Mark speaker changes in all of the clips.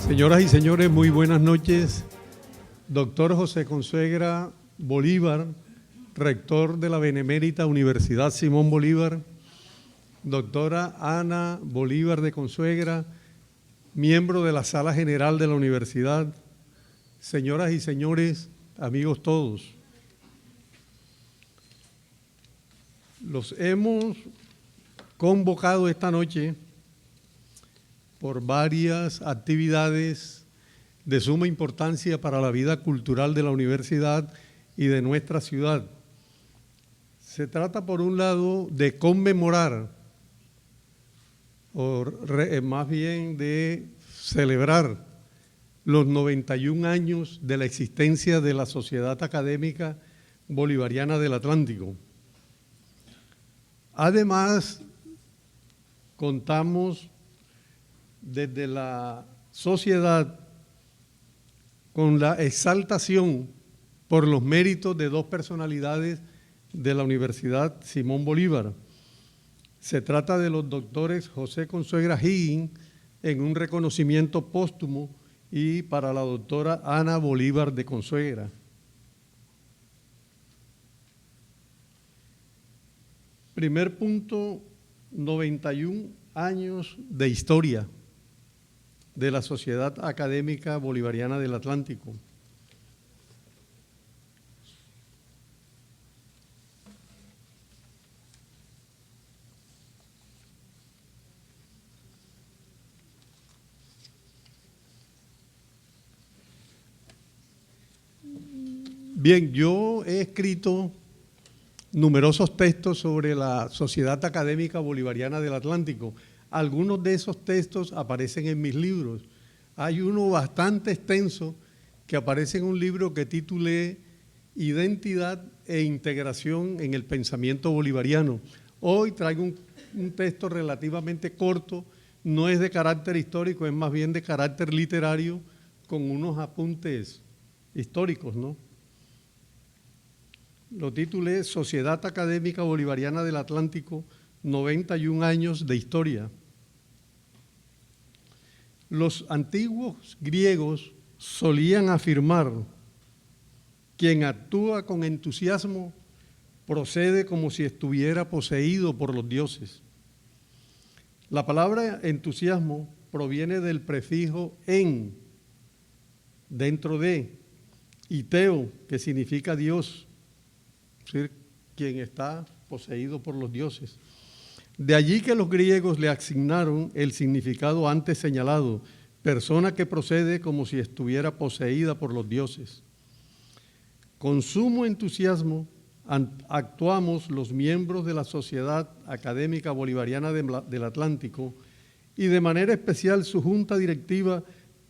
Speaker 1: Señoras y señores, muy buenas noches. Doctor José Consuegra Bolívar, rector de la Benemérita Universidad Simón Bolívar. Doctora Ana Bolívar de Consuegra, miembro de la Sala General de la Universidad. Señoras y señores, amigos todos, los hemos convocado esta noche por varias actividades de suma importancia para la vida cultural de la universidad y de nuestra ciudad. Se trata, por un lado, de conmemorar, o más bien de celebrar los 91 años de la existencia de la Sociedad Académica Bolivariana del Atlántico. Además, contamos desde la sociedad con la exaltación por los méritos de dos personalidades de la Universidad Simón Bolívar. Se trata de los doctores José Consuegra Higgins en un reconocimiento póstumo y para la doctora Ana Bolívar de Consuegra. Primer punto, 91 años de historia de la Sociedad Académica Bolivariana del Atlántico. Bien, yo he escrito numerosos textos sobre la Sociedad Académica Bolivariana del Atlántico. Algunos de esos textos aparecen en mis libros. Hay uno bastante extenso que aparece en un libro que titulé Identidad e Integración en el Pensamiento Bolivariano. Hoy traigo un texto relativamente corto, no es de carácter histórico, es más bien de carácter literario, con unos apuntes históricos, ¿no? Lo titulé Sociedad Académica Bolivariana del Atlántico, 91 años de historia. Los antiguos griegos solían afirmar: quien actúa con entusiasmo procede como si estuviera poseído por los dioses. La palabra entusiasmo proviene del prefijo en, dentro de, y teo, que significa Dios, es decir, quien está poseído por los dioses. De allí que los griegos le asignaron el significado antes señalado, persona que procede como si estuviera poseída por los dioses. Con sumo entusiasmo actuamos los miembros de la Sociedad Académica Bolivariana del Atlántico y de manera especial su junta directiva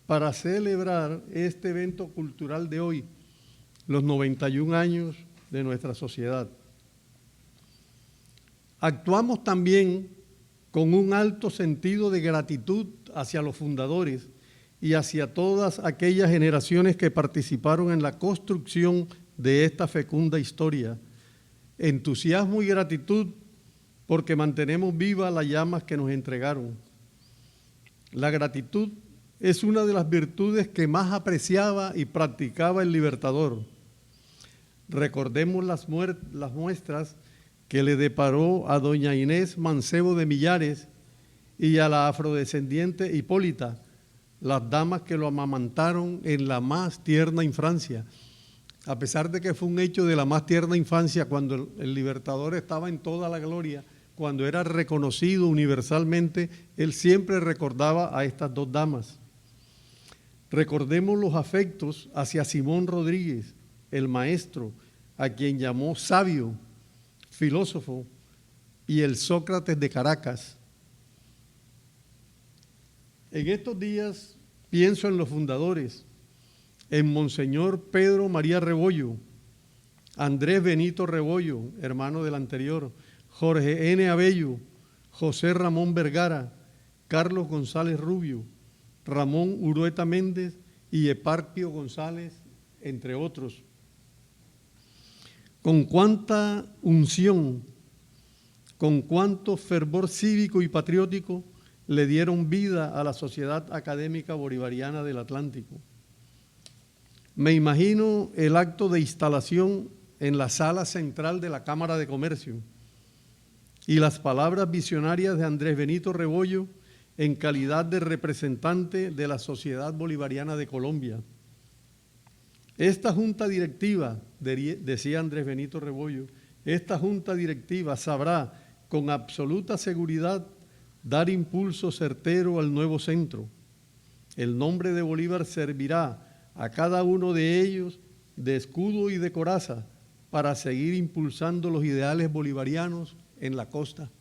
Speaker 1: para celebrar este evento cultural de hoy, los 91 años de nuestra sociedad. Actuamos también con un alto sentido de gratitud hacia los fundadores y hacia todas aquellas generaciones que participaron en la construcción de esta fecunda historia. Entusiasmo y gratitud porque mantenemos viva las llamas que nos entregaron. La gratitud es una de las virtudes que más apreciaba y practicaba el Libertador. Recordemos las muestras que le deparó a doña Inés Mancebo de Millares y a la afrodescendiente Hipólita, las damas que lo amamantaron en la más tierna infancia. A pesar de que fue un hecho de la más tierna infancia, cuando el Libertador estaba en toda la gloria, cuando era reconocido universalmente, él siempre recordaba a estas dos damas. Recordemos los afectos hacia Simón Rodríguez, el maestro, a quien llamó sabio, filósofo y el Sócrates de Caracas. En estos días pienso en los fundadores, en Monseñor Pedro María Rebollo, Andrés Benito Rebollo, hermano del anterior, Jorge N. Abello, José Ramón Vergara, Carlos González Rubio, Ramón Urueta Méndez y Eparquio González, entre otros. Con cuánta unción, con cuánto fervor cívico y patriótico le dieron vida a la Sociedad Académica Bolivariana del Atlántico. Me imagino el acto de instalación en la sala central de la Cámara de Comercio y las palabras visionarias de Andrés Benito Rebollo en calidad de representante de la Sociedad Bolivariana de Colombia. Esta junta directiva, decía Andrés Benito Rebollo, esta junta directiva sabrá con absoluta seguridad dar impulso certero al nuevo centro. El nombre de Bolívar servirá a cada uno de ellos de escudo y de coraza para seguir impulsando los ideales bolivarianos en la costa.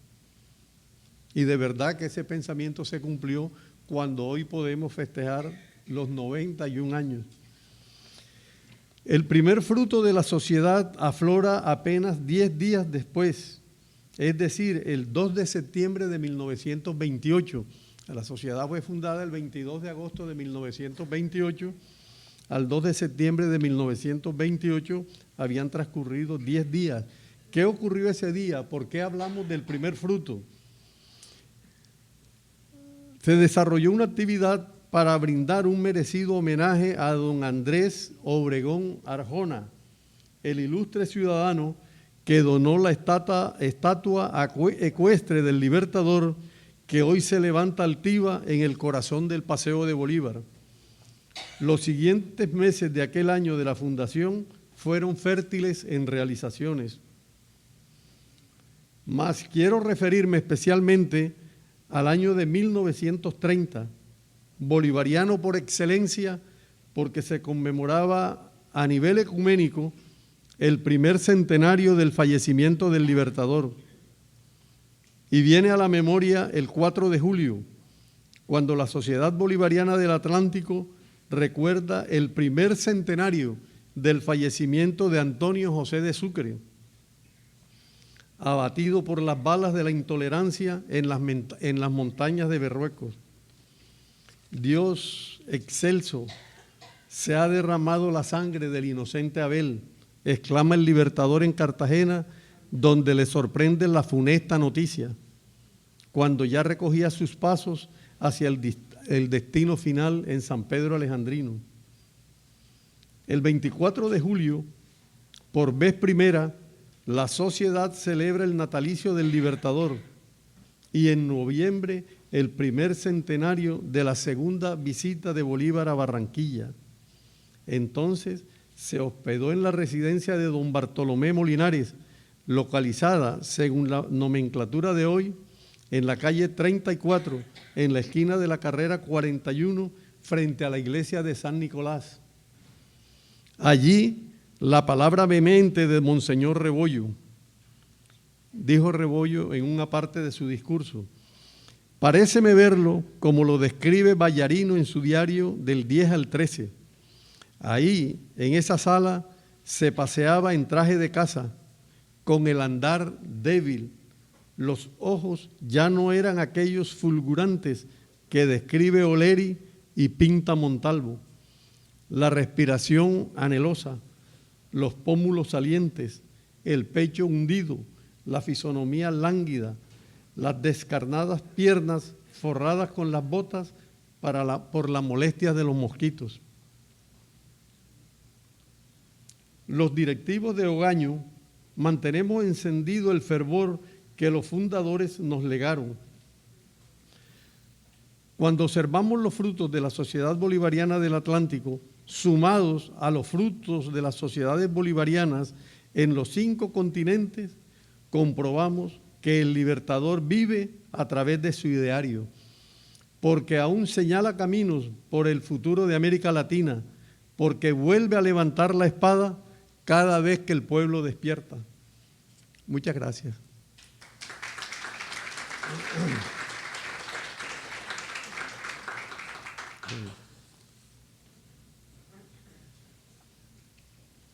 Speaker 1: Y de verdad que ese pensamiento se cumplió cuando hoy podemos festejar los 91 años. El primer fruto de la sociedad aflora apenas 10 días después, es decir, el 2 de septiembre de 1928. La sociedad fue fundada el 22 de agosto de 1928. Al 2 de septiembre de 1928 habían transcurrido 10 días. ¿Qué ocurrió ese día? ¿Por qué hablamos del primer fruto? Se desarrolló una actividad para brindar un merecido homenaje a don Andrés Obregón Arjona, el ilustre ciudadano que donó la estatua ecuestre del Libertador que hoy se levanta altiva en el corazón del Paseo de Bolívar. Los siguientes meses de aquel año de la fundación fueron fértiles en realizaciones. Mas quiero referirme especialmente al año de 1930, bolivariano por excelencia, porque se conmemoraba a nivel ecuménico el primer centenario del fallecimiento del Libertador. Y viene a la memoria el 4 de julio, cuando la Sociedad Bolivariana del Atlántico recuerda el primer centenario del fallecimiento de Antonio José de Sucre, abatido por las balas de la intolerancia en las montañas de Berruecos. Dios excelso, se ha derramado la sangre del inocente Abel, exclama el Libertador en Cartagena, donde le sorprende la funesta noticia, cuando ya recogía sus pasos hacia el destino final en San Pedro Alejandrino. El 24 de julio, por vez primera, la sociedad celebra el natalicio del Libertador y en noviembre el primer centenario de la segunda visita de Bolívar a Barranquilla. Entonces se hospedó en la residencia de don Bartolomé Molinares, localizada, según la nomenclatura de hoy, en la calle 34, en la esquina de la carrera 41, frente a la iglesia de San Nicolás. Allí, la palabra vehemente de Monseñor Rebollo. Dijo Rebollo en una parte de su discurso: paréceme verlo como lo describe Vallarino en su diario del 10 al 13. Ahí, en esa sala, se paseaba en traje de casa, con el andar débil. Los ojos ya no eran aquellos fulgurantes que describe Oleri y pinta Montalvo. La respiración anhelosa, los pómulos salientes, el pecho hundido, la fisonomía lánguida, las descarnadas piernas forradas con las botas por la molestia de los mosquitos. Los directivos de Ogaño mantenemos encendido el fervor que los fundadores nos legaron. Cuando observamos los frutos de la Sociedad Bolivariana del Atlántico, sumados a los frutos de las sociedades bolivarianas en los 5 continentes, comprobamos que el Libertador vive a través de su ideario, porque aún señala caminos por el futuro de América Latina, porque vuelve a levantar la espada cada vez que el pueblo despierta. Muchas gracias.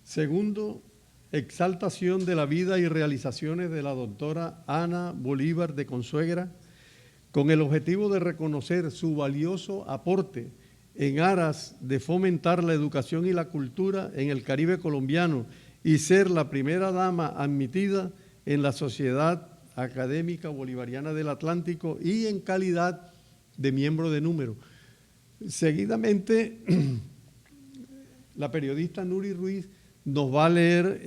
Speaker 1: Segundo, exaltación de la vida y realizaciones de la doctora Ana Bolívar de Consuegra, con el objetivo de reconocer su valioso aporte en aras de fomentar la educación y la cultura en el Caribe colombiano y ser la primera dama admitida en la Sociedad Académica Bolivariana del Atlántico y en calidad de miembro de número. Seguidamente, la periodista Nuri Ruiz nos va a leer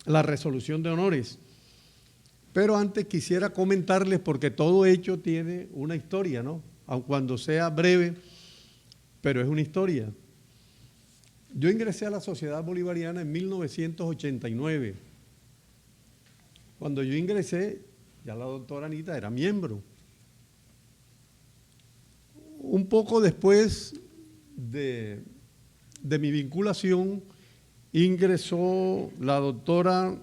Speaker 1: la resolución de honores. Pero antes quisiera comentarles, porque todo hecho tiene una historia, ¿no? Aun cuando sea breve, pero es una historia. Yo ingresé a la Sociedad Bolivariana en 1989. Cuando yo ingresé, ya la doctora Anita era miembro. Un poco después de mi vinculación, ingresó la doctora,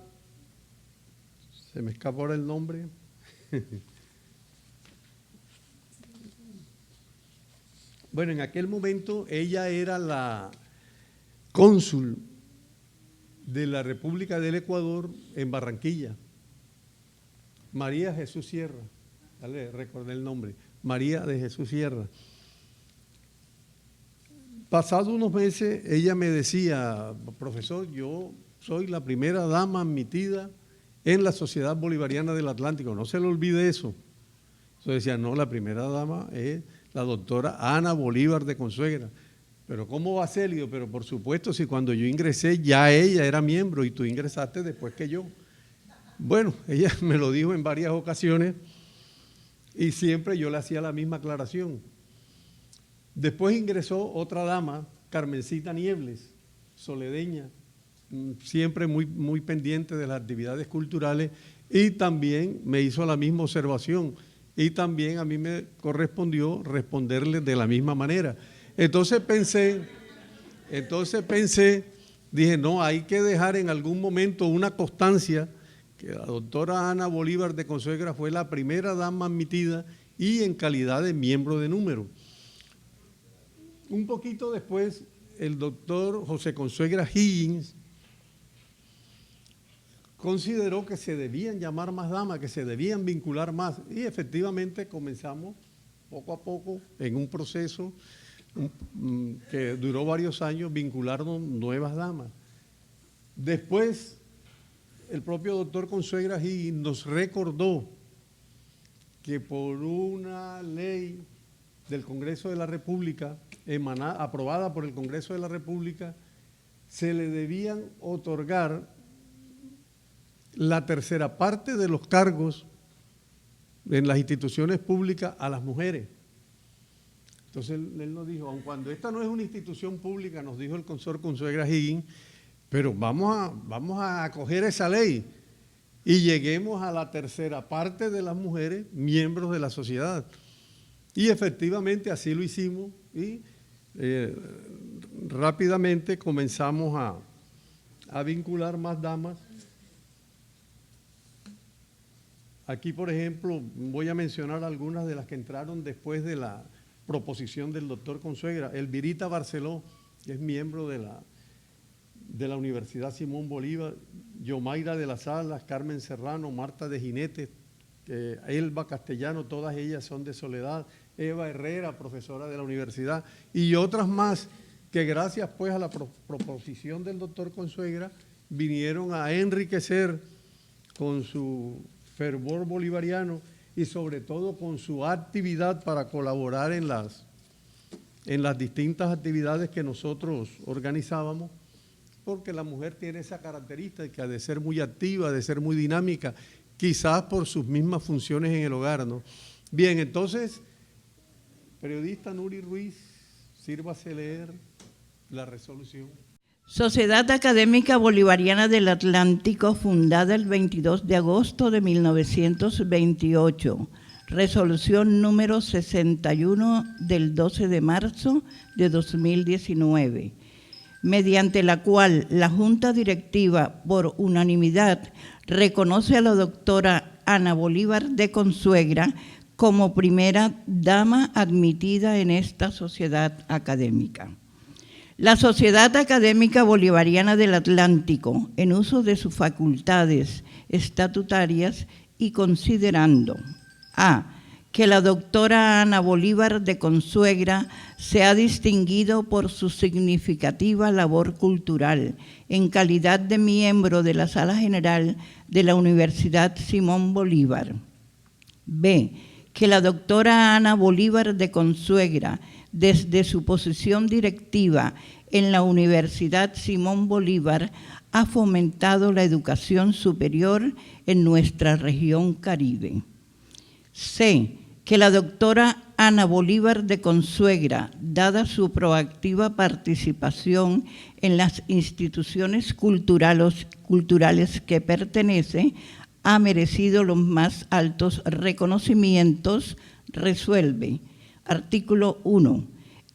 Speaker 1: se me escapa ahora el nombre, bueno, en aquel momento ella era la cónsul de la República del Ecuador en Barranquilla, María Jesús Sierra, ya le recordé el nombre, María de Jesús Sierra. Pasados unos meses, ella me decía, profesor, yo soy la primera dama admitida en la Sociedad Bolivariana del Atlántico, no se le olvide eso. Entonces decía, no, la primera dama es la doctora Ana Bolívar de Consuegra. Pero ¿cómo va a ser? Yo, pero por supuesto, si cuando yo ingresé ya ella era miembro y tú ingresaste después que yo. Bueno, ella me lo dijo en varias ocasiones y siempre yo le hacía la misma aclaración. Después ingresó otra dama, Carmencita Niebles, soledeña, siempre muy pendiente de las actividades culturales, y también me hizo la misma observación y también a mí me correspondió responderle de la misma manera. Entonces pensé, dije, no, hay que dejar en algún momento una constancia que la doctora Ana Bolívar de Consuegra fue la primera dama admitida y en calidad de miembro de número. Un poquito después, el doctor José Consuegra Higgins consideró que se debían llamar más damas, que se debían vincular más, y efectivamente comenzamos poco a poco en un proceso que duró varios años, vincularnos nuevas damas. Después, el propio doctor Consuegra Higgins nos recordó que por una ley del Congreso de la República, aprobada por el Congreso de la República, se le debían otorgar la tercera parte de los cargos en las instituciones públicas a las mujeres. Entonces él nos dijo, aun cuando esta no es una institución pública, nos dijo el consor Consuegra Higgins, pero vamos a acoger esa ley y lleguemos a la tercera parte de las mujeres miembros de la sociedad. Y efectivamente así lo hicimos y rápidamente comenzamos a vincular más damas. Aquí, por ejemplo, voy a mencionar algunas de las que entraron después de la proposición del doctor Consuegra. Elvirita Barceló, que es miembro de la Universidad Simón Bolívar, Yomaira de las Alas, Carmen Serrano, Marta de Jinete, Elba Castellano, todas ellas son de Soledad, Eva Herrera, profesora de la universidad, y otras más que gracias pues a la proposición del doctor Consuegra vinieron a enriquecer con su fervor bolivariano y sobre todo con su actividad para colaborar en las distintas actividades que nosotros organizábamos, porque la mujer tiene esa característica de ser muy activa, de ser muy dinámica, quizás por sus mismas funciones en el hogar, ¿no? Bien, entonces, periodista Nuri Ruiz, sírvase leer la resolución.
Speaker 2: Sociedad Académica Bolivariana del Atlántico, fundada el 22 de agosto de 1928. Resolución número 61 del 12 de marzo de 2019, mediante la cual la Junta Directiva, por unanimidad, reconoce a la doctora Ana Bolívar de Consuegra como primera dama admitida en esta sociedad académica. La Sociedad Académica Bolivariana del Atlántico, en uso de sus facultades estatutarias y considerando a. que la doctora Ana Bolívar de Consuegra se ha distinguido por su significativa labor cultural en calidad de miembro de la Sala General de la Universidad Simón Bolívar. B. que la doctora Ana Bolívar de Consuegra, desde su posición directiva en la Universidad Simón Bolívar, ha fomentado la educación superior en nuestra región Caribe. C, que la doctora Ana Bolívar de Consuegra, dada su proactiva participación en las instituciones culturales que pertenece, ha merecido los más altos reconocimientos. Resuelve. Artículo 1.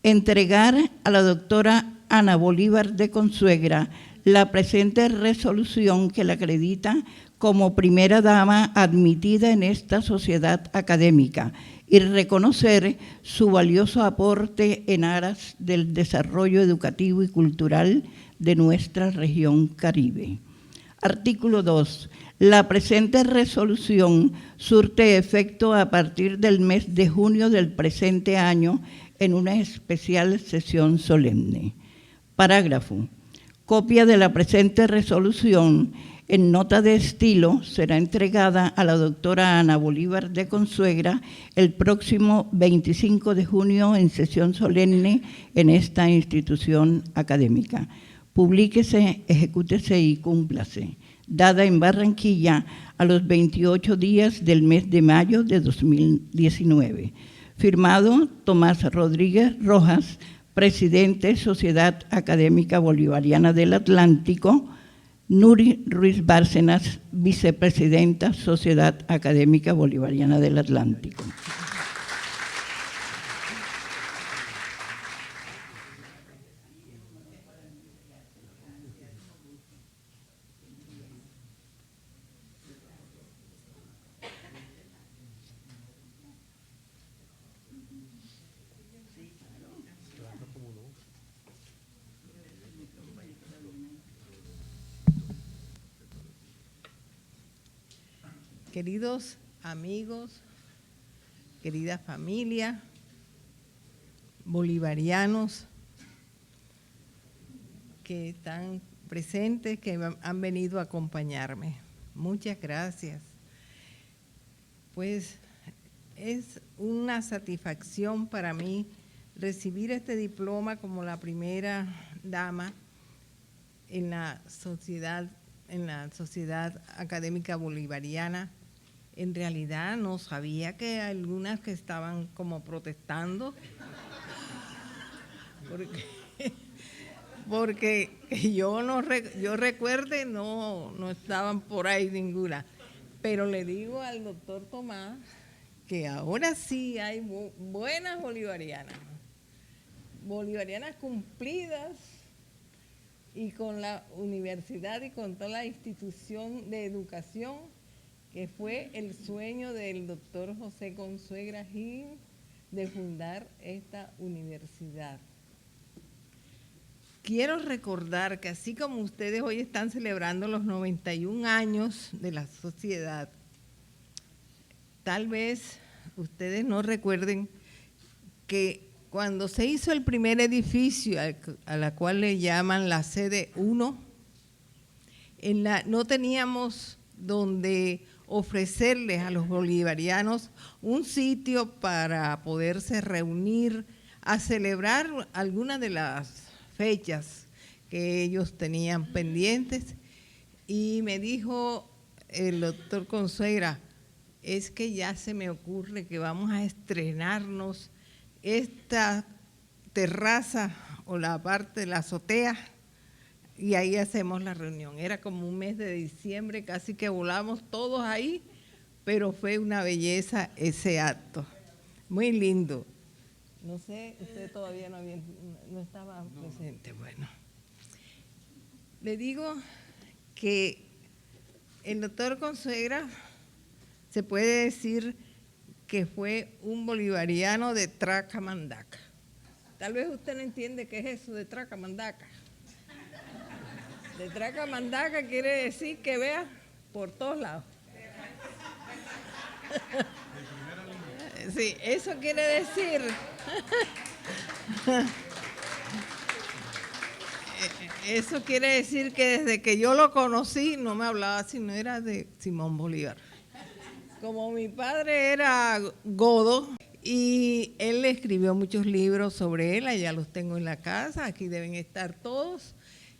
Speaker 2: Entregar a la doctora Ana Bolívar de Consuegra la presente resolución que la acredita como primera dama admitida en esta sociedad académica y reconocer su valioso aporte en aras del desarrollo educativo y cultural de nuestra región Caribe. Artículo 2. La presente resolución surte efecto a partir del mes de junio del presente año en una especial sesión solemne. Parágrafo. Copia de la presente resolución en nota de estilo será entregada a la doctora Ana Bolívar de Consuegra el próximo 25 de junio en sesión solemne en esta institución académica. Publíquese, ejecútese y cúmplase. Dada en Barranquilla a los 28 días del mes de mayo de 2019. Firmado Tomás Rodríguez Rojas, presidente Sociedad Académica Bolivariana del Atlántico. Nuri Ruiz Bárcenas, vicepresidenta Sociedad Académica Bolivariana del Atlántico.
Speaker 3: Queridos amigos, querida familia, bolivarianos que están presentes, que han venido a acompañarme. Muchas gracias. Pues es una satisfacción para mí recibir este diploma como la primera dama en la Sociedad Académica Bolivariana. En realidad no sabía que algunas que estaban como protestando, porque yo recuerde no estaban por ahí ninguna. Pero le digo al doctor Tomás que ahora sí hay buenas bolivarianas cumplidas, y con la universidad y con toda la institución de educación, que fue el sueño del doctor José Consuegra Gil de fundar esta universidad. Quiero recordar que así como ustedes hoy están celebrando los 91 años de la sociedad, tal vez ustedes no recuerden que cuando se hizo el primer edificio, a la cual le llaman la sede 1, no teníamos donde ofrecerles a los bolivarianos un sitio para poderse reunir a celebrar algunas de las fechas que ellos tenían pendientes. Y me dijo el doctor Consuegra, es que ya se me ocurre que vamos a estrenarnos esta terraza o la parte de la azotea, y ahí hacemos la reunión. Era como un mes de diciembre, casi que volamos todos ahí, pero fue una belleza ese acto, muy lindo. No sé, usted todavía no estaba presente. Bueno, le digo que el doctor Consuegra se puede decir que fue un bolivariano de Tracamandaca. Tal vez usted no entiende qué es eso de Tracamandaca. De Tracamandaca quiere decir que vea por todos lados. Sí, eso quiere decir. Eso quiere decir que desde que yo lo conocí no me hablaba sino era de Simón Bolívar. Como mi padre era godo y él escribió muchos libros sobre él, allá los tengo en la casa, aquí deben estar todos,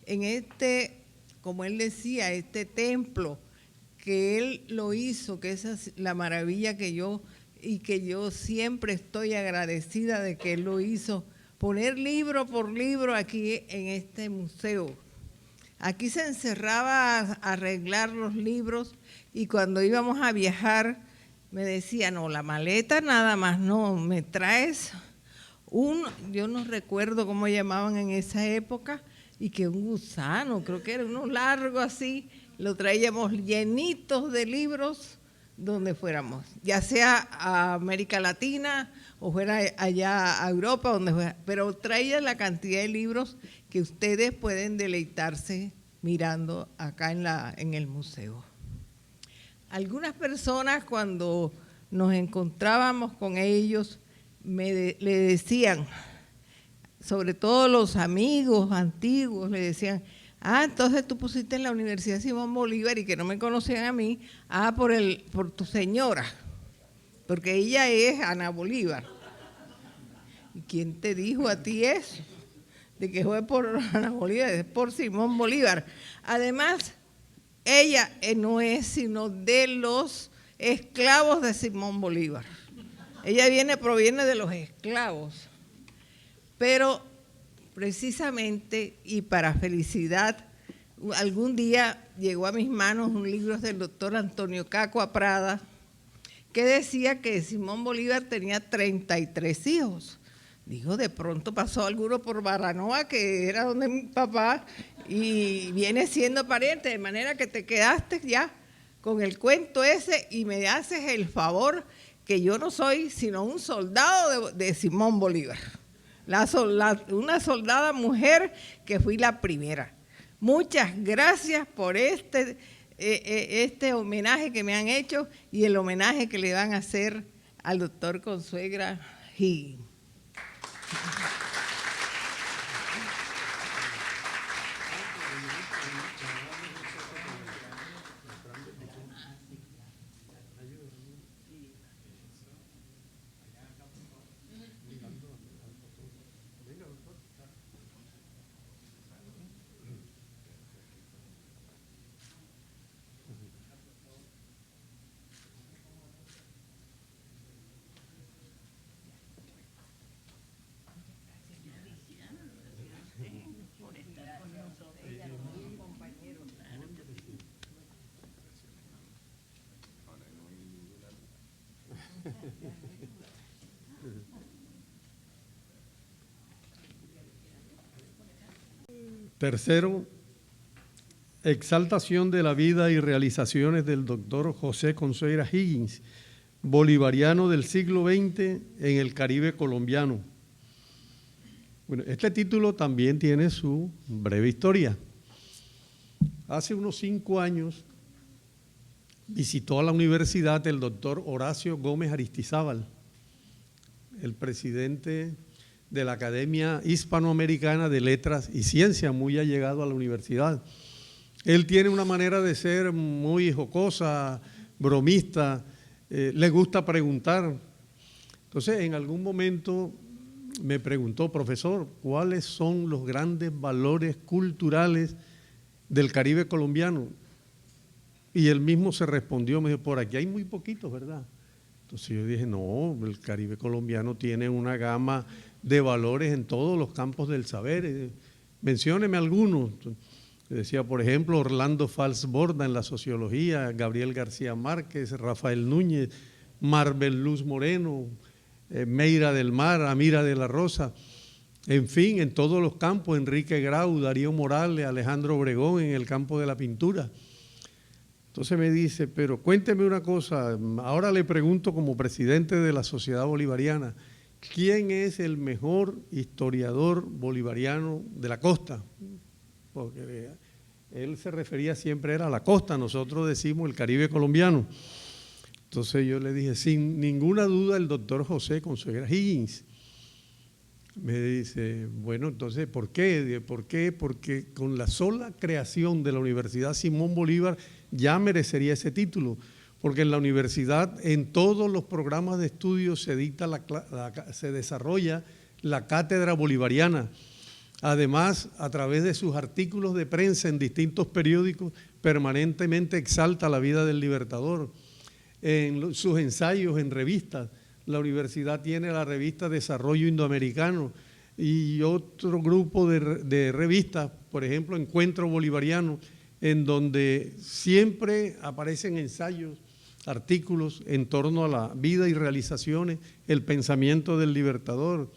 Speaker 3: en este, como él decía, este templo que él lo hizo, que esa es la maravilla que yo siempre estoy agradecida de que él lo hizo, poner libro por libro aquí en este museo. Aquí se encerraba a arreglar los libros y cuando íbamos a viajar me decía, no, la maleta nada más, no, me traes yo no recuerdo cómo llamaban en esa época, y que un gusano, creo que era uno largo así, lo traíamos llenitos de libros donde fuéramos, ya sea a América Latina o fuera allá a Europa, donde fuera, pero traía la cantidad de libros que ustedes pueden deleitarse mirando acá en el museo. Algunas personas cuando nos encontrábamos con ellos le decían, sobre todo los amigos antiguos, le decían, entonces tú pusiste en la Universidad Simón Bolívar y que no me conocían a mí, por tu señora, porque ella es Ana Bolívar. ¿Y quién te dijo a ti eso? De que fue por Ana Bolívar, es por Simón Bolívar. Además, ella no es sino de los esclavos de Simón Bolívar. Ella proviene de los esclavos. Pero precisamente, y para felicidad, algún día llegó a mis manos un libro del doctor Antonio Cacua Prada, que decía que Simón Bolívar tenía 33 hijos. Dijo, de pronto pasó alguno por Baranoa, que era donde mi papá, y viene siendo pariente, de manera que te quedaste ya con el cuento ese y me haces el favor que yo no soy sino un soldado de Simón Bolívar. Una soldada mujer que fui la primera. Muchas gracias por este homenaje que me han hecho y el homenaje que le van a hacer al doctor Consuegra Higgins.
Speaker 1: Tercero, exaltación de la vida y realizaciones del doctor José Consuegra Higgins, bolivariano del siglo XX en el Caribe colombiano. Bueno, este título también tiene su breve historia. Hace unos 5 años visitó a la universidad el doctor Horacio Gómez Aristizábal, el presidente de la Academia Hispanoamericana de Letras y Ciencias, muy allegado a la universidad. Él tiene una manera de ser muy jocosa, bromista, le gusta preguntar. Entonces, en algún momento me preguntó, profesor, ¿cuáles son los grandes valores culturales del Caribe colombiano? Y él mismo se respondió, me dijo, por aquí hay muy poquitos, ¿verdad? Entonces yo dije, no, el Caribe colombiano tiene una gama de valores en todos los campos del saber. Mencióneme algunos. Decía, por ejemplo, Orlando Fals Borda en la sociología, Gabriel García Márquez, Rafael Núñez, Marvel Luz Moreno, Meira del Mar, Amira de la Rosa, en fin, en todos los campos, Enrique Grau, Darío Morales, Alejandro Obregón en el campo de la pintura. Entonces me dice, pero cuénteme una cosa, ahora le pregunto como presidente de la Sociedad Bolivariana, ¿quién es el mejor historiador bolivariano de la costa? Porque él se refería siempre a la costa, nosotros decimos el Caribe colombiano. Entonces yo le dije, sin ninguna duda, el doctor José Consuegra Higgins. Me dice, bueno, entonces, ¿por qué? ¿Por qué? Porque con la sola creación de la Universidad Simón Bolívar ya merecería ese título, porque en la universidad, en todos los programas de estudio se desarrolla la cátedra bolivariana. Además, a través de sus artículos de prensa en distintos periódicos, permanentemente exalta la vida del Libertador. En sus ensayos en revistas, la universidad tiene la revista Desarrollo Indoamericano y otro grupo de revistas, por ejemplo, Encuentro Bolivariano, en donde siempre aparecen ensayos, artículos en torno a la vida y realizaciones, el pensamiento del Libertador.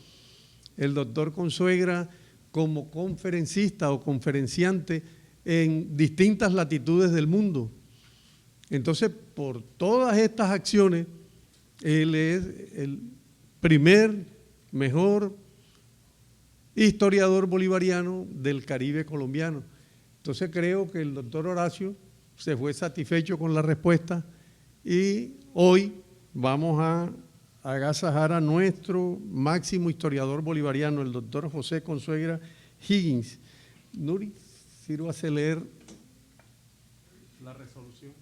Speaker 1: El doctor Consuegra, como conferencista o conferenciante en distintas latitudes del mundo. Entonces, por todas estas acciones, él es el primer, mejor historiador bolivariano del Caribe colombiano. Entonces creo que el doctor Horacio se fue satisfecho con la respuesta y hoy vamos a agasajar a nuestro máximo historiador bolivariano, el doctor José Consuegra Higgins. Nuri, sírvase leer la resolución.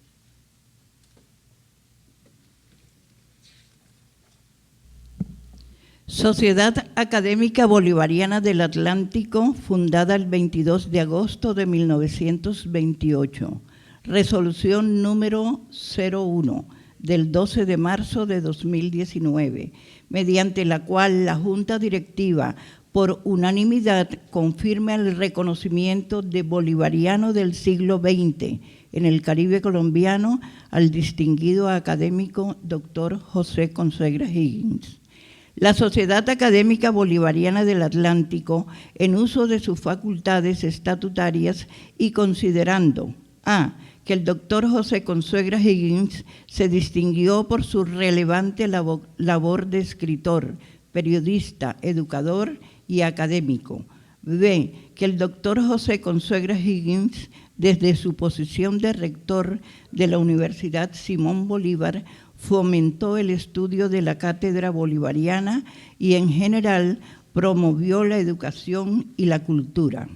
Speaker 2: Sociedad Académica Bolivariana del Atlántico, fundada el 22 de agosto de 1928. Resolución número 01 del 12 de marzo de 2019, mediante la cual la Junta Directiva, por unanimidad, confirma el reconocimiento de bolivariano del siglo XX en el Caribe colombiano al distinguido académico doctor José Consuegra Higgins. La Sociedad Académica Bolivariana del Atlántico, en uso de sus facultades estatutarias y considerando a. que el doctor José Consuegra Higgins se distinguió por su relevante labor de escritor, periodista, educador y académico. B. que el doctor José Consuegra Higgins, desde su posición de rector de la Universidad Simón Bolívar, fomentó el estudio de la cátedra bolivariana y en general promovió la educación y la cultura.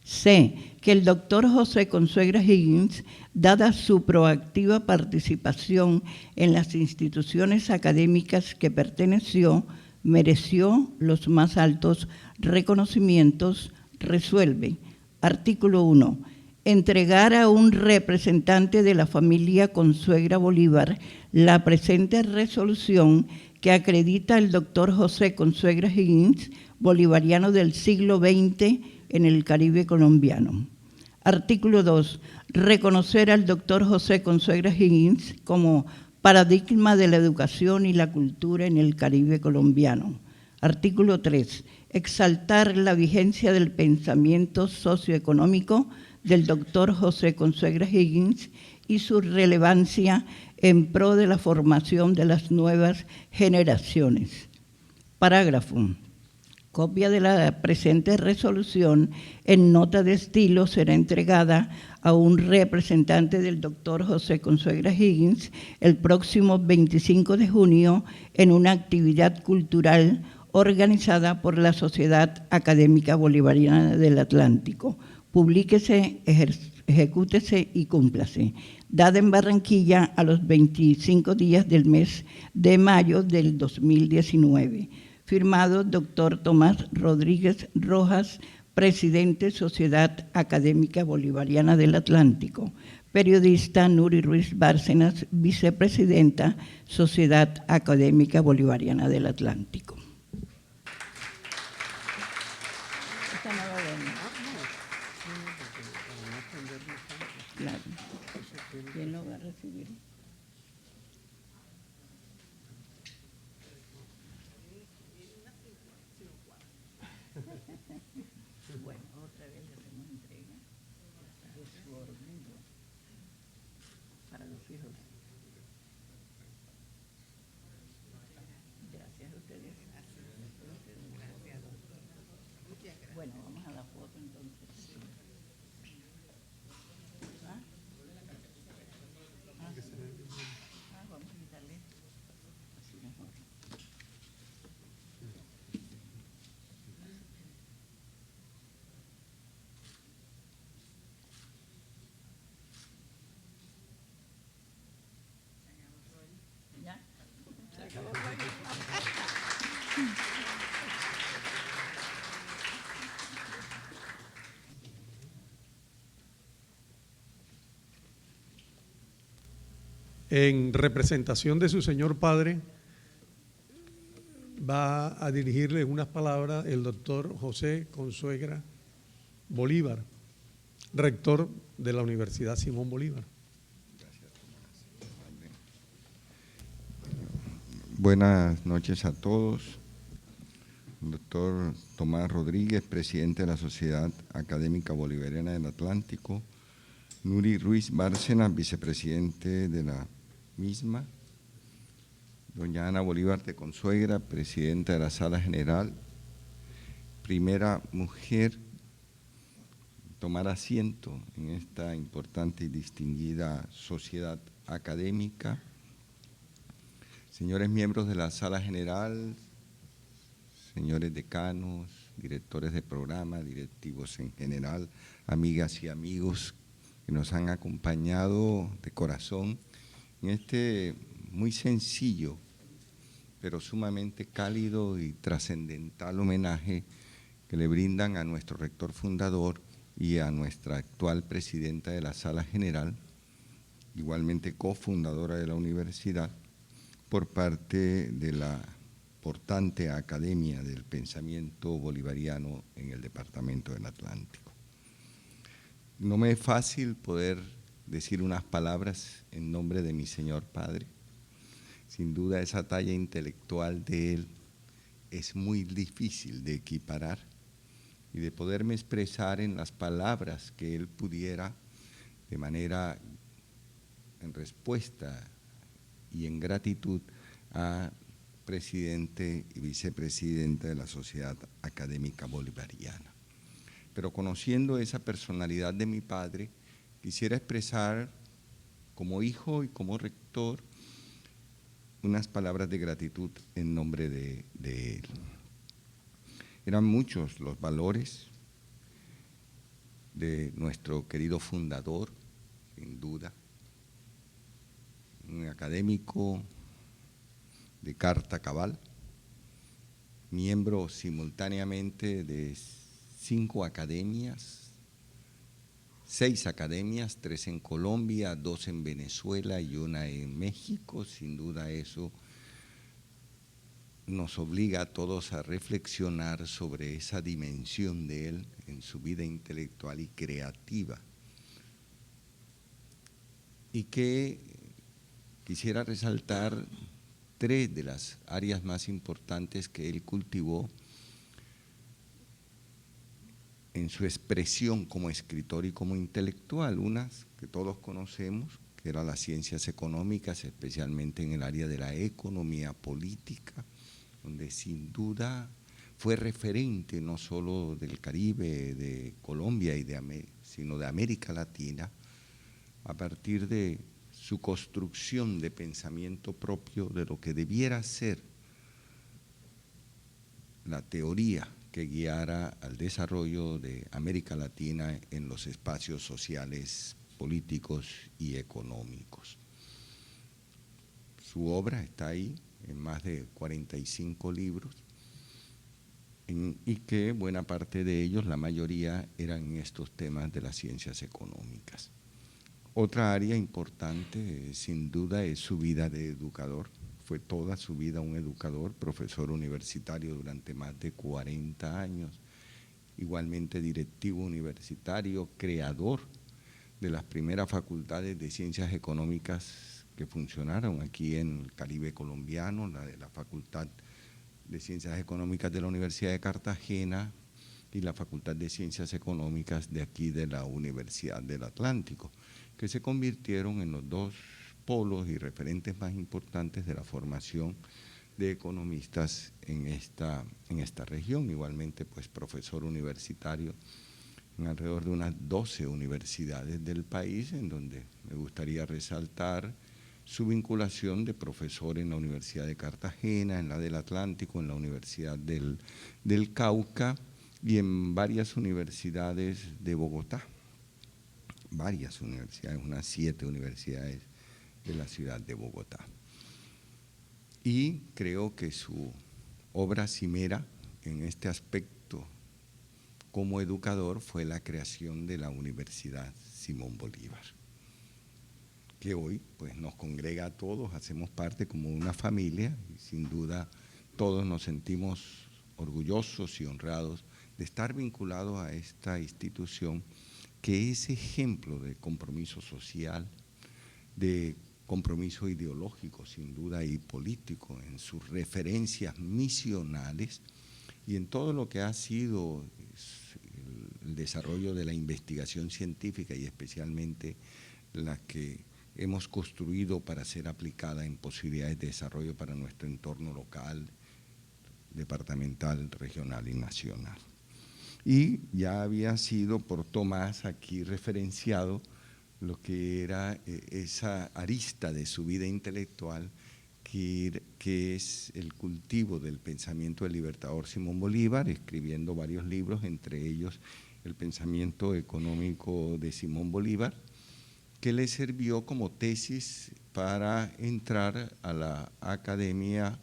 Speaker 2: C. que el doctor José Consuegra Higgins, dada su proactiva participación en las instituciones académicas que perteneció, mereció los más altos reconocimientos. Resuelve. Artículo 1. Entregar a un representante de la familia Consuegra Bolívar la presente resolución que acredita al doctor José Consuegra Higgins, bolivariano del siglo XX en el Caribe colombiano. Artículo 2. Reconocer al doctor José Consuegra Higgins como paradigma de la educación y la cultura en el Caribe colombiano. Artículo 3. Exaltar la vigencia del pensamiento socioeconómico del doctor José Consuegra Higgins y su relevancia en pro de la formación de las nuevas generaciones. Parágrafo. Copia de la presente resolución en nota de estilo será entregada a un representante del doctor José Consuegra Higgins el próximo 25 de junio en una actividad cultural organizada por la Sociedad Académica Bolivariana del Atlántico. Publíquese, ejecútese y cúmplase. Dada en Barranquilla a los 25 días del mes de mayo del 2019. Firmado doctor Tomás Rodríguez Rojas, presidente Sociedad Académica Bolivariana del Atlántico. Periodista Nuri Ruiz Bárcenas, vicepresidenta Sociedad Académica Bolivariana del Atlántico. Claro. ¿Quién lo va a recibir? Bueno, otra vez le hacemos entrega de su orgullo para los hijos. Gracias a ustedes. Gracias. Bueno, vamos a la foto entonces. ¿Ah? Vamos a quitarle así mejor.
Speaker 1: en representación de su señor padre, va a dirigirle unas palabras el doctor José Consuegra Bolívar, rector de la Universidad Simón Bolívar.
Speaker 4: Buenas noches a todos. Doctor Tomás Rodríguez, presidente de la Sociedad Académica Bolivariana del Atlántico. Nuri Ruiz Bárcenas, vicepresidente de la misma. Doña Ana Bolívar de Consuegra, presidenta de la Sala General. Primera mujer tomar asiento en esta importante y distinguida sociedad académica. Señores miembros de la Sala General, señores decanos, directores de programa, directivos en general, amigas y amigos que nos han acompañado de corazón en este muy sencillo, pero sumamente cálido y trascendental homenaje que le brindan a nuestro rector fundador y a nuestra actual presidenta de la Sala General, igualmente cofundadora de la universidad, por parte de la importante Academia del Pensamiento Bolivariano en el Departamento del Atlántico. No me es fácil poder decir unas palabras en nombre de mi señor padre. Sin duda esa talla intelectual de él es muy difícil de equiparar y de poderme expresar en las palabras que él pudiera de manera en respuesta y en gratitud a presidente y vicepresidente de la Sociedad Académica Bolivariana. Pero conociendo esa personalidad de mi padre, quisiera expresar como hijo y como rector unas palabras de gratitud en nombre de él. Eran muchos los valores de nuestro querido fundador, sin duda, un académico de carta cabal, miembro simultáneamente de 5 academias, 6 academias, 3 en Colombia, 2 en Venezuela y 1 en México. Sin duda eso nos obliga a todos a reflexionar sobre esa dimensión de él en su vida intelectual y creativa. Y que quisiera resaltar 3 de las áreas más importantes que él cultivó en su expresión como escritor y como intelectual, unas que todos conocemos, que eran las ciencias económicas, especialmente en el área de la economía política, donde sin duda fue referente no solo del Caribe, de Colombia, sino de América Latina, a partir de su construcción de pensamiento propio de lo que debiera ser la teoría que guiara al desarrollo de América Latina en los espacios sociales, políticos y económicos. Su obra está ahí en más de 45 libros y que buena parte de ellos, la mayoría, eran en estos temas de las ciencias económicas. Otra área importante, sin duda, es su vida de educador. Fue toda su vida un educador, profesor universitario durante más de 40 años, igualmente directivo universitario, creador de las primeras facultades de ciencias económicas que funcionaron aquí en el Caribe colombiano, la de la Facultad de Ciencias Económicas de la Universidad de Cartagena y la Facultad de Ciencias Económicas de aquí de la Universidad del Atlántico, que se convirtieron en los 2 polos y referentes más importantes de la formación de economistas en esta región. Igualmente, pues, profesor universitario en alrededor de unas 12 universidades del país, en donde me gustaría resaltar su vinculación de profesor en la Universidad de Cartagena, en la del Atlántico, en la Universidad del Cauca y en varias universidades de Bogotá. Varias universidades, unas 7 universidades de la ciudad de Bogotá. Y creo que su obra cimera en este aspecto como educador fue la creación de la Universidad Simón Bolívar. que hoy pues, nos congrega a todos, hacemos parte como una familia y sin duda todos nos sentimos orgullosos y honrados de estar vinculados a esta institución que es ejemplo de compromiso social, de compromiso ideológico sin duda y político en sus referencias misionales y en todo lo que ha sido el desarrollo de la investigación científica y especialmente la que hemos construido para ser aplicada en posibilidades de desarrollo para nuestro entorno local, departamental, regional y nacional. Y ya había sido por Tomás aquí referenciado lo que era esa arista de su vida intelectual, que es el cultivo del pensamiento del libertador Simón Bolívar, escribiendo varios libros, entre ellos El pensamiento económico de Simón Bolívar, que le sirvió como tesis para entrar a la Academia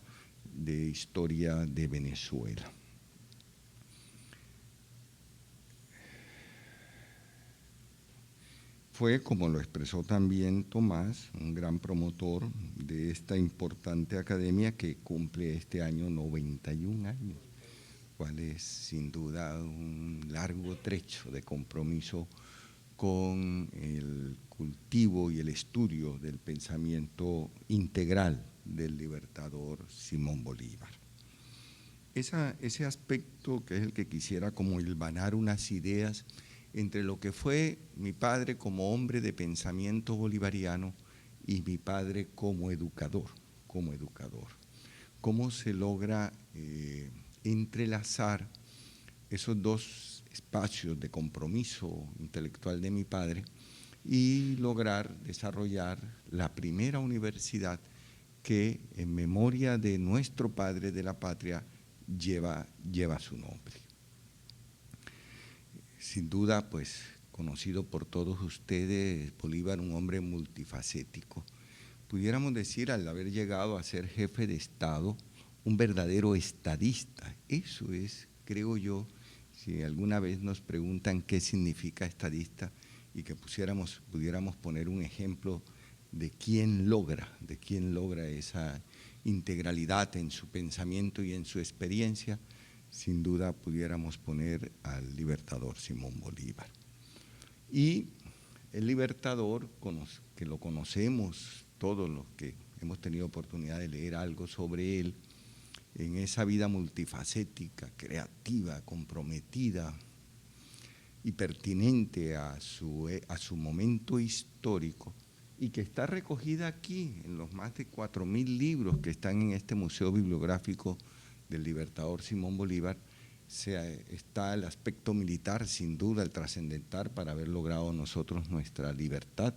Speaker 4: de Historia de Venezuela. Fue, como lo expresó también Tomás, un gran promotor de esta importante academia que cumple este año 91 años, cual es sin duda un largo trecho de compromiso con el cultivo y el estudio del pensamiento integral del libertador Simón Bolívar. Ese aspecto que es el que quisiera como hilvanar unas ideas entre lo que fue mi padre como hombre de pensamiento bolivariano y mi padre como educador. Cómo se logra entrelazar esos dos espacios de compromiso intelectual de mi padre y lograr desarrollar la primera universidad que en memoria de nuestro padre de la patria lleva su nombre. Sin duda, pues, conocido por todos ustedes, Bolívar, un hombre multifacético. Pudiéramos decir, al haber llegado a ser jefe de Estado, un verdadero estadista. Eso es, creo yo, si alguna vez nos preguntan qué significa estadista y que pudiéramos poner un ejemplo de quién logra esa integralidad en su pensamiento y en su experiencia, sin duda pudiéramos poner al libertador Simón Bolívar. Y el libertador, que lo conocemos todos los que hemos tenido oportunidad de leer algo sobre él, en esa vida multifacética, creativa, comprometida y pertinente a su momento histórico, y que está recogida aquí en los más de 4.000 libros que están en este Museo Bibliográfico del libertador Simón Bolívar, está el aspecto militar, sin duda, el trascendental para haber logrado nosotros nuestra libertad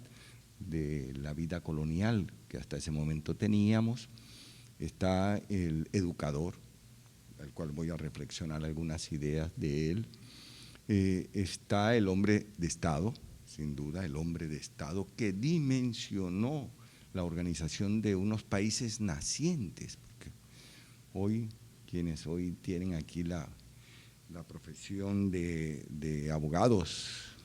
Speaker 4: de la vida colonial que hasta ese momento teníamos. Está el educador, al cual voy a reflexionar algunas ideas de él. Está el hombre de Estado, sin duda, el hombre de Estado que dimensionó la organización de unos países nacientes, porque quienes hoy tienen aquí la profesión de abogados,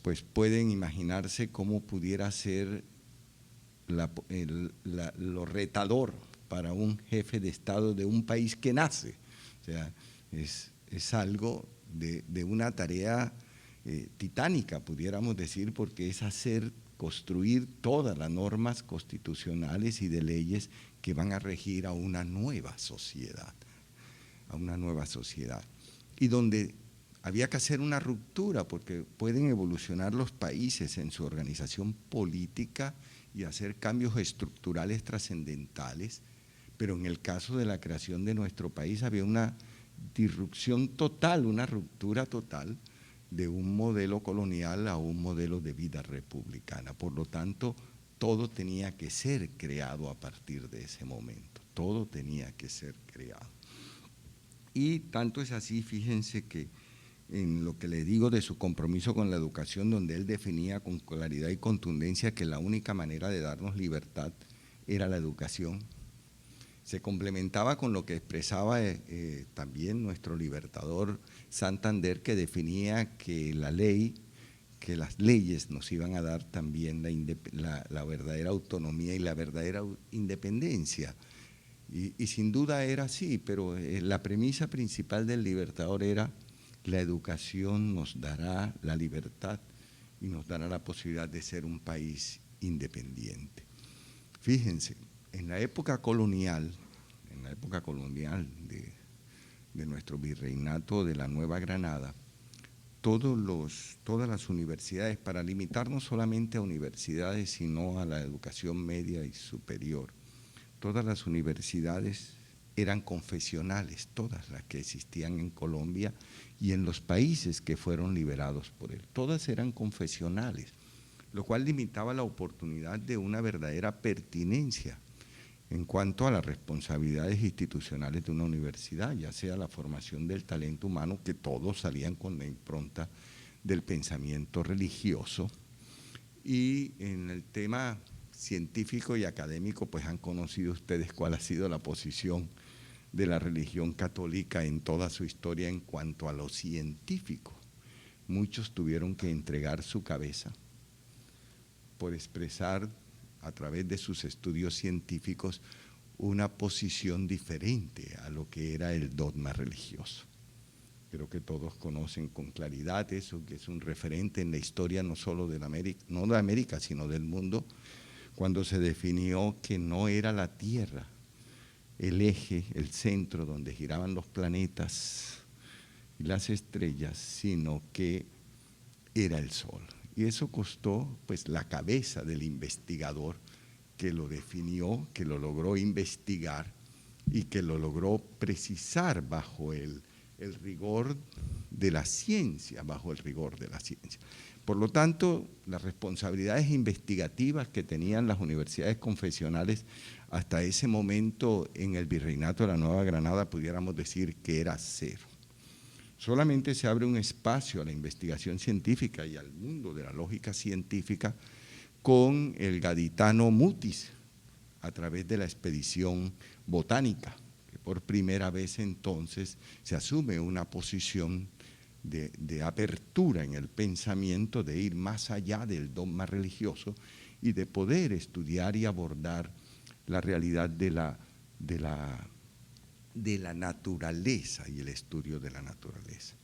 Speaker 4: pues pueden imaginarse cómo pudiera ser lo retador para un jefe de Estado de un país que nace. O sea, es algo de una tarea titánica, pudiéramos decir, porque es construir todas las normas constitucionales y de leyes que van a regir a una nueva sociedad, y donde había que hacer una ruptura porque pueden evolucionar los países en su organización política y hacer cambios estructurales trascendentales, pero en el caso de la creación de nuestro país había una disrupción total, una ruptura total de un modelo colonial a un modelo de vida republicana. Por lo tanto, todo tenía que ser creado a partir de ese momento, todo tenía que ser creado. Y tanto es así, fíjense que en lo que le digo de su compromiso con la educación, donde él definía con claridad y contundencia que la única manera de darnos libertad era la educación, se complementaba con lo que expresaba también nuestro libertador Santander, que definía que la ley que las leyes nos iban a dar también la verdadera autonomía y la verdadera independencia. Y sin duda era así, pero la premisa principal del Libertador era: la educación nos dará la libertad y nos dará la posibilidad de ser un país independiente. Fíjense, en la época colonial de nuestro virreinato de la Nueva Granada, todas las universidades, para limitarnos solamente a universidades, sino a la educación media y superior, todas las universidades eran confesionales, todas las que existían en Colombia y en los países que fueron liberados por él. Todas eran confesionales, lo cual limitaba la oportunidad de una verdadera pertinencia en cuanto a las responsabilidades institucionales de una universidad, ya sea la formación del talento humano, que todos salían con la impronta del pensamiento religioso, y en el tema científico y académico, pues han conocido ustedes cuál ha sido la posición de la religión católica en toda su historia en cuanto a lo científico. Muchos tuvieron que entregar su cabeza por expresar a través de sus estudios científicos una posición diferente a lo que era el dogma religioso. Creo que todos conocen con claridad eso, que es un referente en la historia no solo de América, no de América, sino del mundo, cuando se definió que no era la Tierra el eje, el centro donde giraban los planetas y las estrellas, sino que era el Sol. Y eso costó pues la cabeza del investigador que lo definió, que lo logró investigar y que lo logró precisar bajo el rigor de la ciencia, Por lo tanto, las responsabilidades investigativas que tenían las universidades confesionales hasta ese momento en el Virreinato de la Nueva Granada, pudiéramos decir que era cero. Solamente se abre un espacio a la investigación científica y al mundo de la lógica científica con el gaditano Mutis, a través de la expedición botánica, que por primera vez entonces se asume una posición de apertura en el pensamiento, de ir más allá del dogma religioso y de poder estudiar y abordar la realidad de la naturaleza y el estudio de la naturaleza.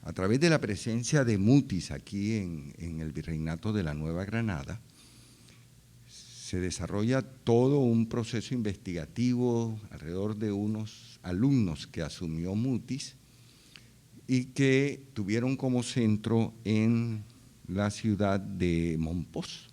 Speaker 4: A través de la presencia de Mutis aquí en el Virreinato de la Nueva Granada, se desarrolla todo un proceso investigativo alrededor de unos alumnos que asumió Mutis y que tuvieron como centro en la ciudad de Mompox,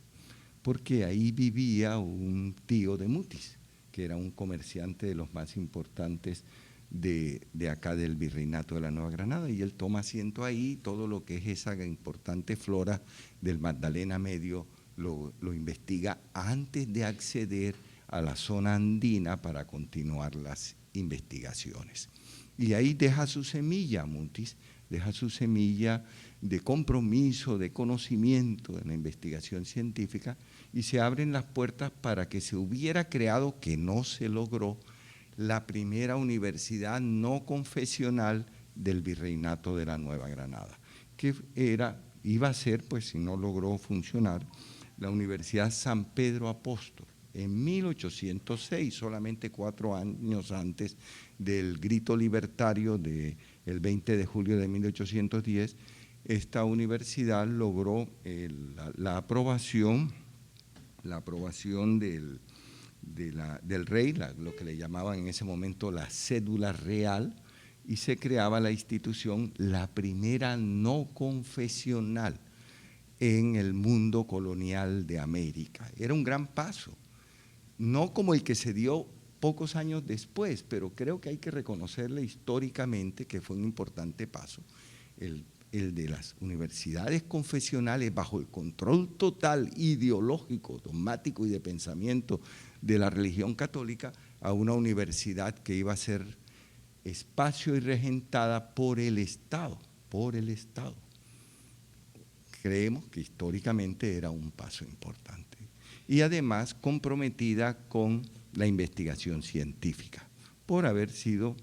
Speaker 4: porque ahí vivía un tío de Mutis, que era un comerciante de los más importantes de acá del Virreinato de la Nueva Granada, y él toma asiento ahí. Todo lo que es esa importante flora del Magdalena Medio lo investiga antes de acceder a la zona andina para continuar las investigaciones. Y ahí deja su semilla, Mutis, deja su semilla de compromiso, de conocimiento en la investigación científica, y se abren las puertas para que se hubiera creado, que no se logró, la primera universidad no confesional del Virreinato de la Nueva Granada, que iba a ser, pues si no logró funcionar, la Universidad San Pedro Apóstol. En 1806, solamente 4 años antes del grito libertario del 20 de julio de 1810, esta universidad logró la aprobación del rey, lo que le llamaban en ese momento la cédula real, y se creaba la institución, la primera no confesional en el mundo colonial de América. Era un gran paso, no como el que se dio pocos años después, pero creo que hay que reconocerle históricamente que fue un importante paso, el de las universidades confesionales bajo el control total ideológico, dogmático y de pensamiento de la religión católica, a una universidad que iba a ser espacio y regentada por el Estado, Creemos que históricamente era un paso importante y además comprometida con la investigación científica, por haber sido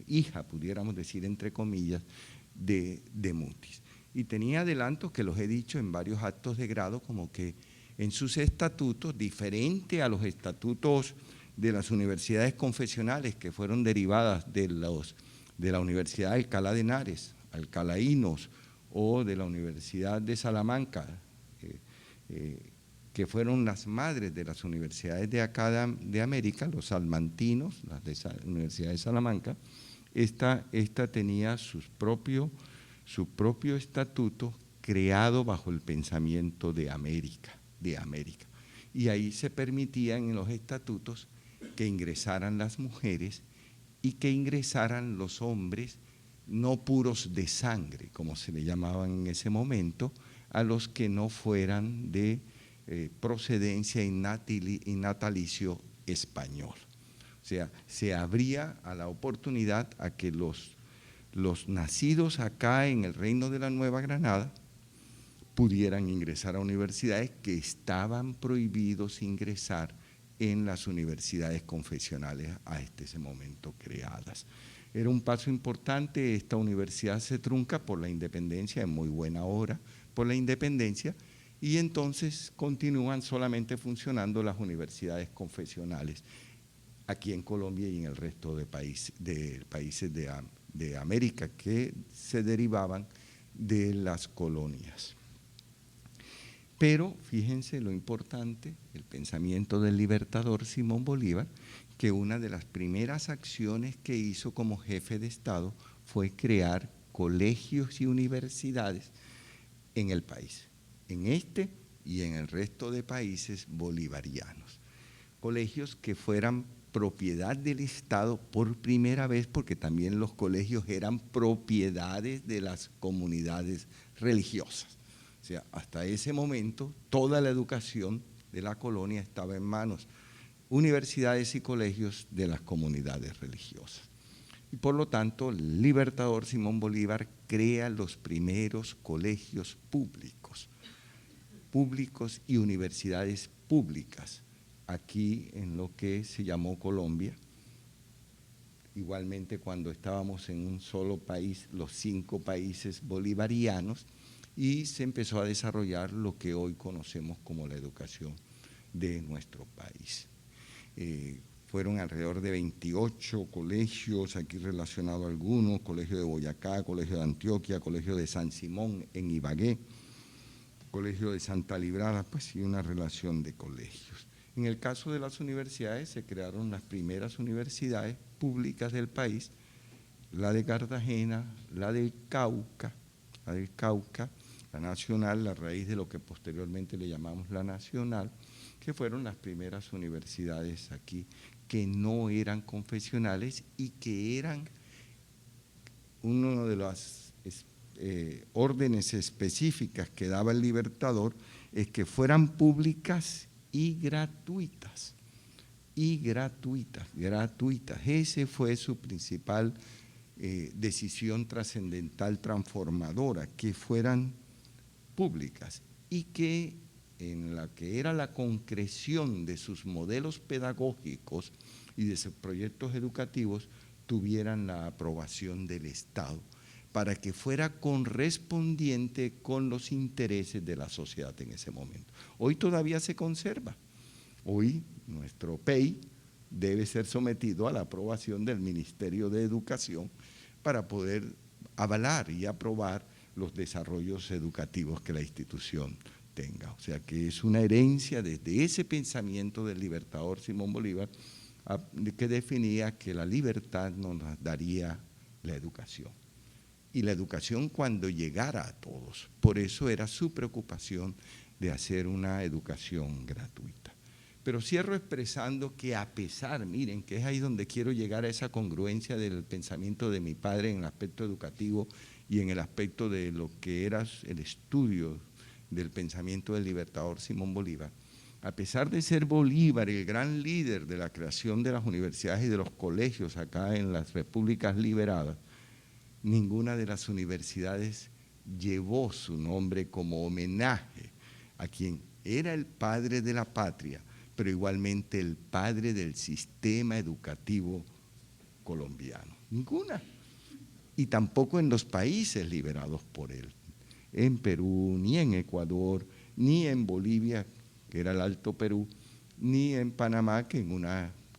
Speaker 4: hija, pudiéramos decir entre comillas, de Mutis. y tenía adelantos que los he dicho en varios actos de grado, como que en sus estatutos, diferente a los estatutos de las universidades confesionales que fueron derivadas de la Universidad de Alcalá de Henares, alcalaínos, o de la Universidad de Salamanca, que fueron las madres de las universidades de acá de América, los salmantinos, las de la Universidad de Salamanca. Esta tenía su propio estatuto creado bajo el pensamiento de América. Y ahí se permitían en los estatutos que ingresaran las mujeres y que ingresaran los hombres no puros de sangre, como se le llamaban en ese momento, a los que no fueran de procedencia y natalicio español. O sea, se abría a la oportunidad a que los nacidos acá en el Reino de la Nueva Granada pudieran ingresar a universidades que estaban prohibidos ingresar en las universidades confesionales a ese momento creadas. Era un paso importante. Esta universidad se trunca por la independencia, en muy buena hora por la independencia, y entonces continúan solamente funcionando las universidades confesionales aquí en Colombia y en el resto de países de América que se derivaban de las colonias. Pero fíjense lo importante, el pensamiento del libertador Simón Bolívar, que una de las primeras acciones que hizo como jefe de Estado fue crear colegios y universidades en el país, en este y en el resto de países bolivarianos. Colegios que fueran propiedad del Estado por primera vez, porque también los colegios eran propiedades de las comunidades religiosas. O sea, hasta ese momento toda la educación de la colonia estaba en manos, universidades y colegios de las comunidades religiosas. Y por lo tanto, el libertador Simón Bolívar crea los primeros colegios públicos y universidades públicas aquí en lo que se llamó Colombia. Igualmente cuando estábamos en un solo país, los 5 países bolivarianos, y se empezó a desarrollar lo que hoy conocemos como la educación de nuestro país. Fueron alrededor de 28 colegios, aquí relacionado a algunos, Colegio de Boyacá, Colegio de Antioquia, Colegio de San Simón en Ibagué, Colegio de Santa Librada, pues y una relación de colegios. En el caso de las universidades se crearon las primeras universidades públicas del país, la de Cartagena, la del Cauca, la Nacional, la raíz de lo que posteriormente le llamamos la Nacional, que fueron las primeras universidades aquí que no eran confesionales y que eran uno de las órdenes específicas que daba el libertador, es que fueran públicas y gratuitas. Ese fue su principal decisión trascendental, transformadora, que fueran públicas y que en la que era la concreción de sus modelos pedagógicos y de sus proyectos educativos tuvieran la aprobación del Estado para que fuera correspondiente con los intereses de la sociedad en ese momento. Hoy todavía se conserva. Hoy nuestro PEI debe ser sometido a la aprobación del Ministerio de Educación para poder avalar y aprobar los desarrollos educativos que la institución tenga. O sea que es una herencia desde ese pensamiento del libertador Simón Bolívar que definía que la libertad nos daría la educación. Y la educación cuando llegara a todos. Por eso era su preocupación de hacer una educación gratuita. Pero cierro expresando que a pesar, miren, que es ahí donde quiero llegar a esa congruencia del pensamiento de mi padre en el aspecto educativo y en el aspecto de lo que era el estudio del pensamiento del libertador Simón Bolívar. A pesar de ser Bolívar el gran líder de la creación de las universidades y de los colegios acá en las repúblicas liberadas, ninguna de las universidades llevó su nombre como homenaje a quien era el padre de la patria, pero igualmente el padre del sistema educativo colombiano. Ninguna. Y tampoco en los países liberados por él. en Perú, ni en Ecuador, ni en Bolivia, que era el Alto Perú, ni en Panamá, que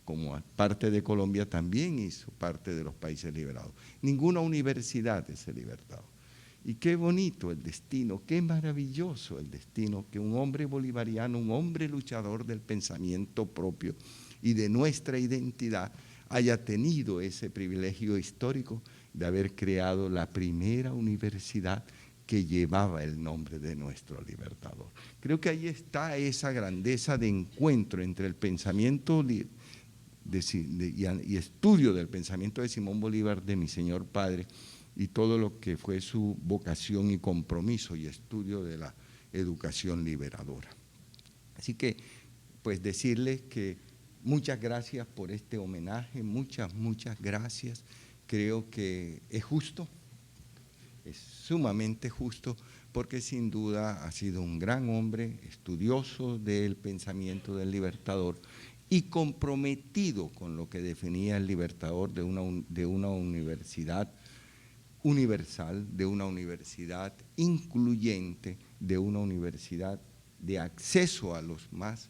Speaker 4: como parte de Colombia también hizo parte de los países liberados. Ninguna universidad es el libertador. Y qué bonito el destino, qué maravilloso el destino que un hombre bolivariano, un hombre luchador del pensamiento propio y de nuestra identidad haya tenido ese privilegio histórico de haber creado la primera universidad que llevaba el nombre de nuestro libertador. Creo que ahí está esa grandeza de encuentro entre el pensamiento y estudio del pensamiento de Simón Bolívar, de mi señor padre, y todo lo que fue su vocación y compromiso y estudio de la educación liberadora. Así que, pues decirles que muchas gracias por este homenaje, muchas gracias. Creo que es justo, es sumamente justo, porque sin duda ha sido un gran hombre, estudioso del pensamiento del libertador y comprometido con lo que definía el libertador de una universidad universal, de una universidad incluyente, de una universidad de acceso a los más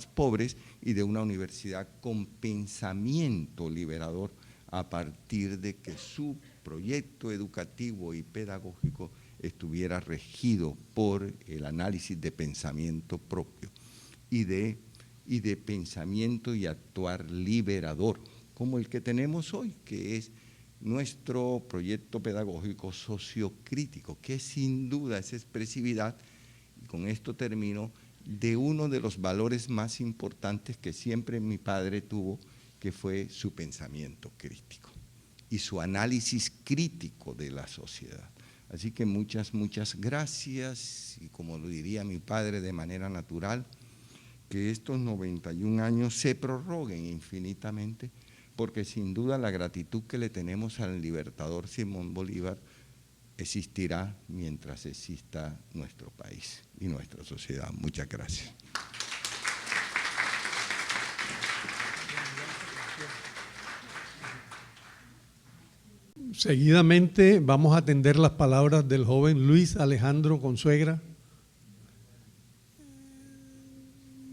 Speaker 4: pobres y de una universidad con pensamiento liberador a partir de que su proyecto educativo y pedagógico estuviera regido por el análisis de pensamiento propio y de pensamiento y actuar liberador, como el que tenemos hoy, que es nuestro proyecto pedagógico sociocrítico, que sin duda es expresividad, y con esto termino, de uno de los valores más importantes que siempre mi padre tuvo, que fue su pensamiento crítico y su análisis crítico de la sociedad. Así que muchas gracias, y como lo diría mi padre de manera natural, que estos 91 años se prorroguen infinitamente, porque sin duda la gratitud que le tenemos al libertador Simón Bolívar existirá mientras exista nuestro país y nuestra sociedad. Muchas gracias.
Speaker 1: Seguidamente vamos a atender las palabras del joven Luis Alejandro Consuegra,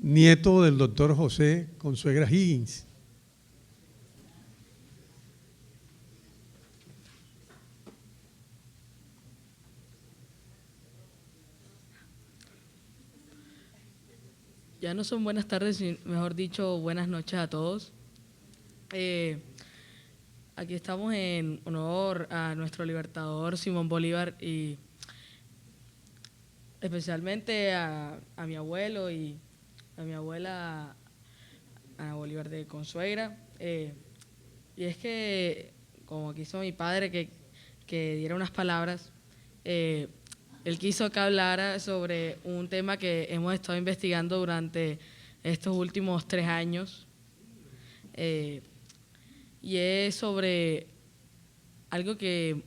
Speaker 1: nieto del doctor José Consuegra Higgins.
Speaker 5: Ya no son buenas tardes, mejor dicho, buenas noches a todos. Aquí estamos en honor a nuestro libertador Simón Bolívar y especialmente a mi abuelo y a mi abuela Ana Bolívar de Consuegra. Y es que, como quiso mi padre que diera unas palabras, él quiso que hablara sobre un tema que hemos estado investigando durante estos últimos 3 años, y es sobre algo que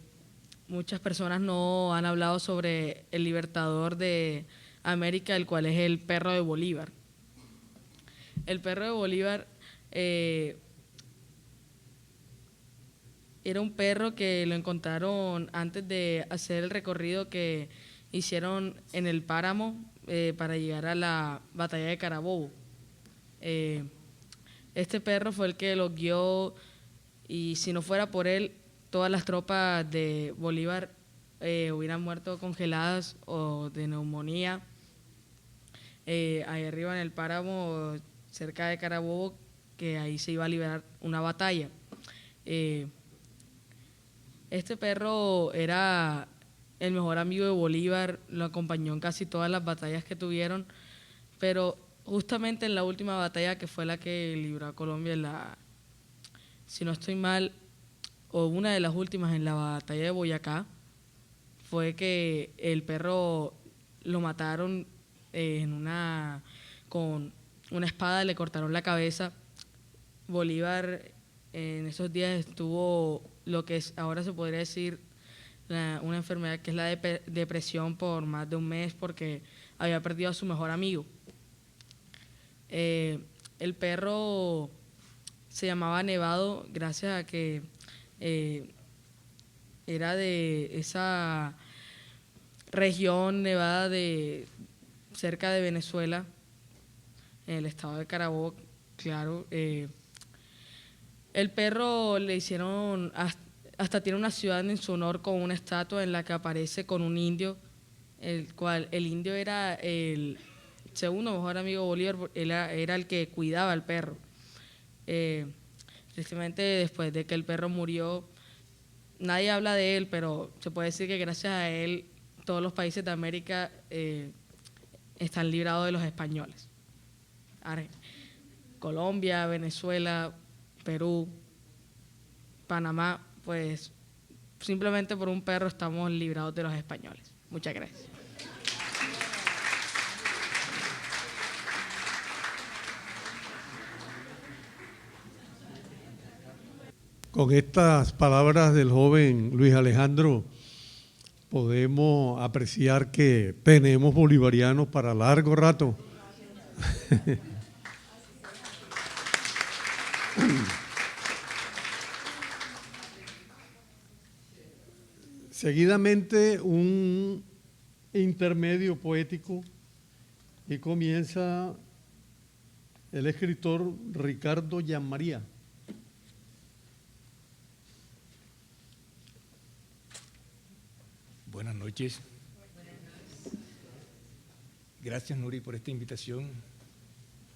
Speaker 5: muchas personas no han hablado sobre el libertador de América, el cual es el perro de Bolívar. El perro de Bolívar era un perro que lo encontraron antes de hacer el recorrido que hicieron en el páramo para llegar a la batalla de Carabobo. Este perro fue el que los guió, y si no fuera por él, todas las tropas de Bolívar hubieran muerto congeladas o de neumonía. Ahí arriba en el páramo, cerca de Carabobo, que ahí se iba a liberar una batalla. Este perro era el mejor amigo de Bolívar, lo acompañó en casi todas las batallas que tuvieron, pero justamente en la última batalla, que fue la que libró a Colombia, si no estoy mal, o una de las últimas, en la batalla de Boyacá, fue que el perro lo mataron con una espada, le cortaron la cabeza. Bolívar en esos días estuvo lo que ahora se podría decir una enfermedad, que es la depresión, por más de un mes, porque había perdido a su mejor amigo. El perro se llamaba Nevado gracias a que era de esa región nevada cerca de Venezuela, en el estado de Carabobo, claro. El perro le hicieron, hasta tiene una ciudad en su honor con una estatua en la que aparece con un indio, el indio era el segundo mejor amigo de Bolívar, era el que cuidaba al perro. Tristemente, después de que el perro murió, nadie habla de él, pero se puede decir que gracias a él todos los países de América están librados de los españoles. Colombia, Venezuela, Perú, Panamá, pues simplemente por un perro estamos librados de los españoles. Muchas gracias.
Speaker 1: Con estas palabras del joven Luis Alejandro, podemos apreciar que tenemos bolivarianos para largo rato. Seguidamente un intermedio poético y comienza el escritor Ricardo Gianmaría.
Speaker 6: Buenas noches. Gracias, Nuri, por esta invitación,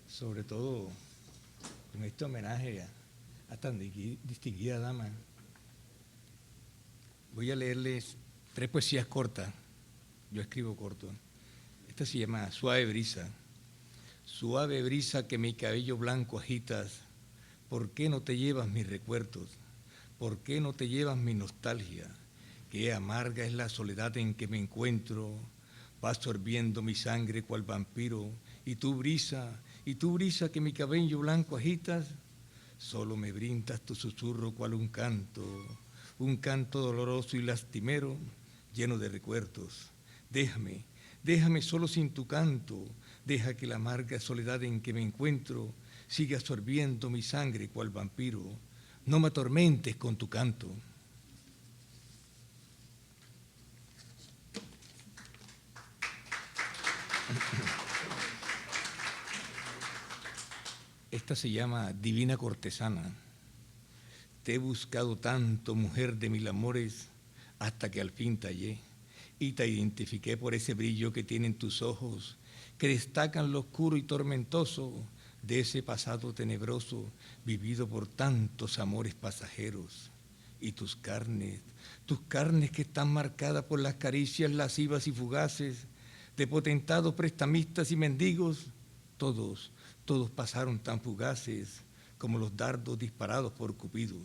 Speaker 6: sobre todo con este homenaje a tan distinguida dama. Voy a leerles 3 poesías cortas. Yo escribo corto. Esta se llama Suave brisa. Suave brisa que mi cabello blanco agitas, ¿por qué no te llevas mis recuerdos? ¿Por qué no te llevas mi nostalgia? Qué amarga es la soledad en que me encuentro, vas sorbiendo mi sangre cual vampiro, y tú brisa que mi cabello blanco agitas, solo me brindas tu susurro cual un canto doloroso y lastimero, lleno de recuerdos. Déjame solo sin tu canto, deja que la amarga soledad en que me encuentro siga sorbiendo mi sangre cual vampiro, no me atormentes con tu canto. Esta se llama Divina Cortesana. Te he buscado tanto, mujer de mil amores, hasta que al fin te hallé y te identifiqué por ese brillo que tienen tus ojos, que destacan lo oscuro y tormentoso de ese pasado tenebroso vivido por tantos amores pasajeros. Y tus carnes que están marcadas por las caricias lascivas y fugaces de potentados prestamistas y mendigos, todos pasaron tan fugaces como los dardos disparados por Cupido.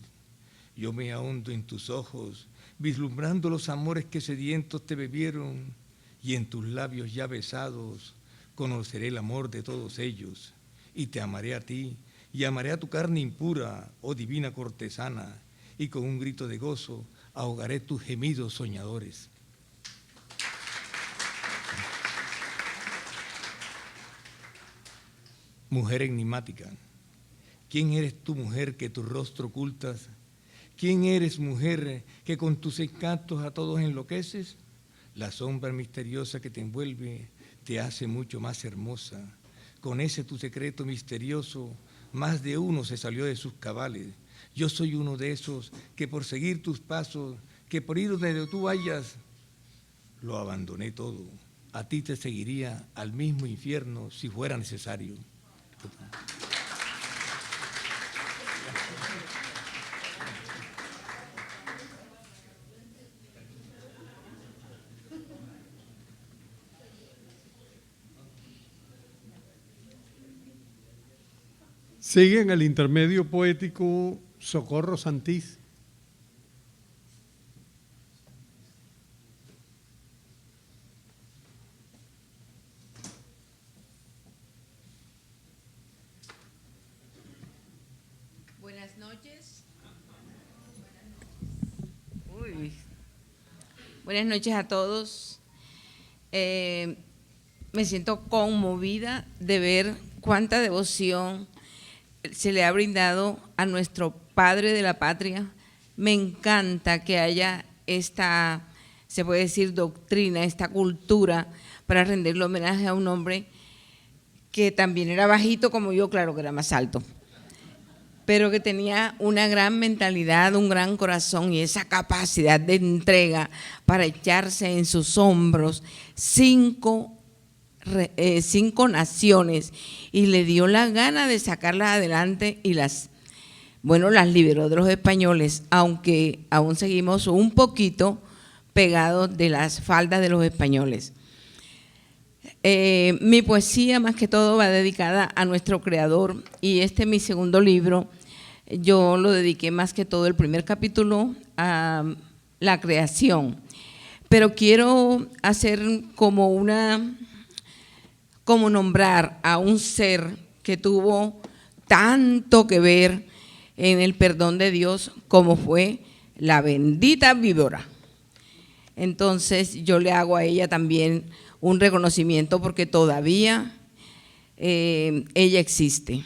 Speaker 6: Yo me ahondo en tus ojos, vislumbrando los amores que sedientos te bebieron, y en tus labios ya besados conoceré el amor de todos ellos, y te amaré a ti, y amaré a tu carne impura, oh divina cortesana, y con un grito de gozo ahogaré tus gemidos soñadores. Mujer enigmática, ¿quién eres tú, mujer, que tu rostro ocultas? ¿Quién eres, mujer, que con tus encantos a todos enloqueces? La sombra misteriosa que te envuelve te hace mucho más hermosa. Con ese tu secreto misterioso, más de uno se salió de sus cabales. Yo soy uno de esos que por seguir tus pasos, que por ir donde tú vayas, lo abandoné todo. A ti te seguiría al mismo infierno si fuera necesario.
Speaker 1: Sigue en el intermedio poético Socorro Santís.
Speaker 7: Buenas noches. Buenas noches a todos. Me siento conmovida de ver cuánta devoción se le ha brindado a nuestro padre de la patria. Me encanta que haya esta se puede decir doctrina, esta cultura, para rendirle homenaje a un hombre que también era bajito como yo, claro que era más alto, pero que tenía una gran mentalidad, un gran corazón y esa capacidad de entrega para echarse en sus hombros 5 naciones, y le dio la gana de sacarlas adelante y las liberó de los españoles, aunque aún seguimos un poquito pegados de las faldas de los españoles. Mi poesía más que todo va dedicada a nuestro creador, y este es mi segundo libro. Yo lo dediqué más que todo el primer capítulo a la creación, pero quiero hacer como nombrar a un ser que tuvo tanto que ver en el perdón de Dios como fue la bendita víbora. Entonces yo le hago a ella también un reconocimiento porque todavía ella existe.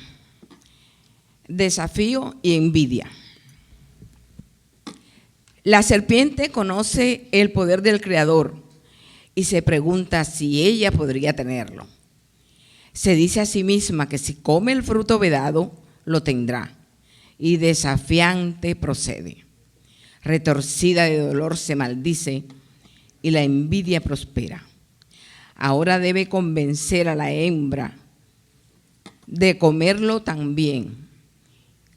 Speaker 7: Desafío y envidia. La serpiente conoce el poder del Creador y se pregunta si ella podría tenerlo. Se dice a sí misma que si come el fruto vedado, lo tendrá, y desafiante procede. Retorcida de dolor se maldice y la envidia prospera. Ahora debe convencer a la hembra de comerlo también.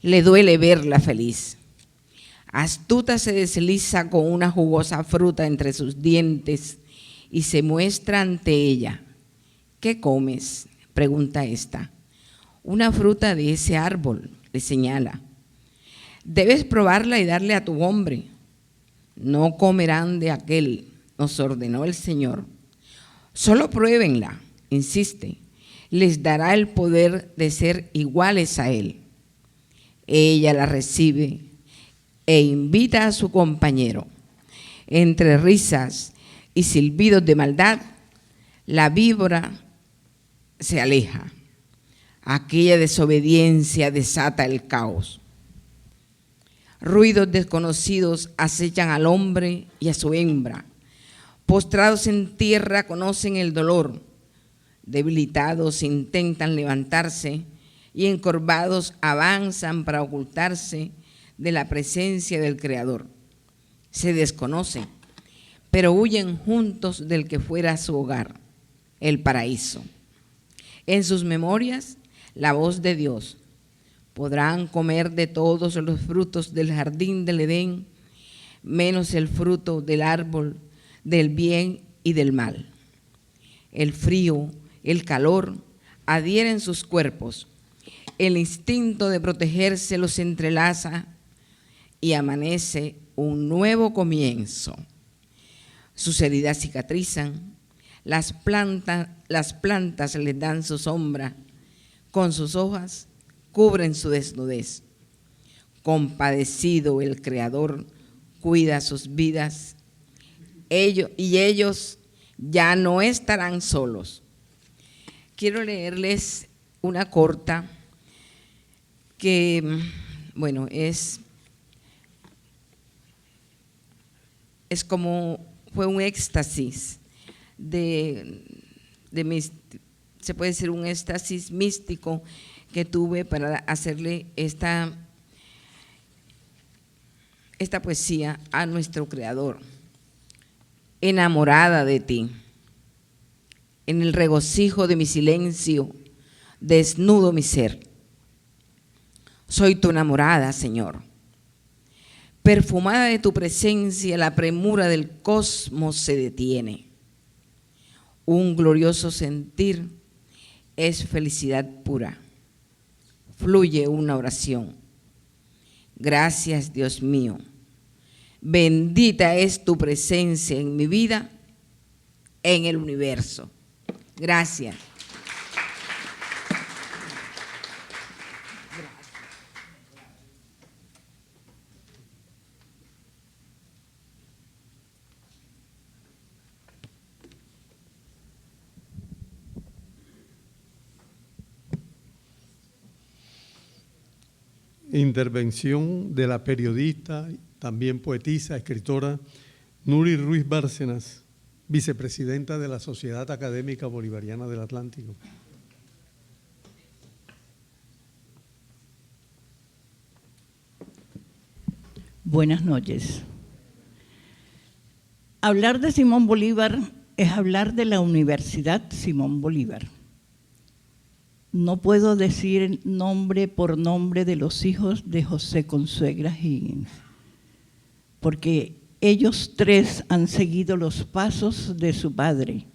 Speaker 7: Le duele verla feliz. Astuta se desliza con una jugosa fruta entre sus dientes y se muestra ante ella. ¿Qué comes?, pregunta esta. Una fruta de ese árbol, le señala. Debes probarla y darle a tu hombre. No comerán de aquel, nos ordenó el Señor. Solo pruébenla, insiste. Les dará el poder de ser iguales a él. Ella la recibe e invita a su compañero. Entre risas y silbidos de maldad, la víbora se aleja. Aquella desobediencia desata el caos. Ruidos desconocidos acechan al hombre y a su hembra. Postrados en tierra conocen el dolor. Debilitados intentan levantarse y encorvados avanzan para ocultarse de la presencia del Creador. Se desconocen, pero huyen juntos del que fuera su hogar, el paraíso. En sus memorias, la voz de Dios. Podrán comer de todos los frutos del jardín del Edén, menos el fruto del árbol del bien y del mal. El frío, el calor adhieren sus cuerpos. El instinto de protegerse los entrelaza y amanece un nuevo comienzo. Sus heridas cicatrizan, las plantas les dan su sombra, con sus hojas cubren su desnudez. Compadecido el Creador cuida sus vidas, ellos ya no estarán solos. Quiero leerles una corta que, bueno, es como, fue un éxtasis se puede decir un éxtasis místico que tuve para hacerle esta poesía a nuestro Creador. Enamorada de ti, en el regocijo de mi silencio, desnudo mi ser. Soy tu enamorada, Señor. Perfumada de tu presencia, la premura del cosmos se detiene. Un glorioso sentir es felicidad pura. Fluye una oración. Gracias, Dios mío. Bendita es tu presencia en mi vida, en el universo. Gracias.
Speaker 1: Intervención de la periodista, también poetisa, escritora Nuri Ruiz Bárcenas, vicepresidenta de la Sociedad Académica Bolivariana del Atlántico.
Speaker 2: Buenas noches. Hablar de Simón Bolívar es hablar de la Universidad Simón Bolívar. No puedo decir nombre por nombre de los hijos de José Consuegra Higgins, porque ellos tres han seguido los pasos de su padre,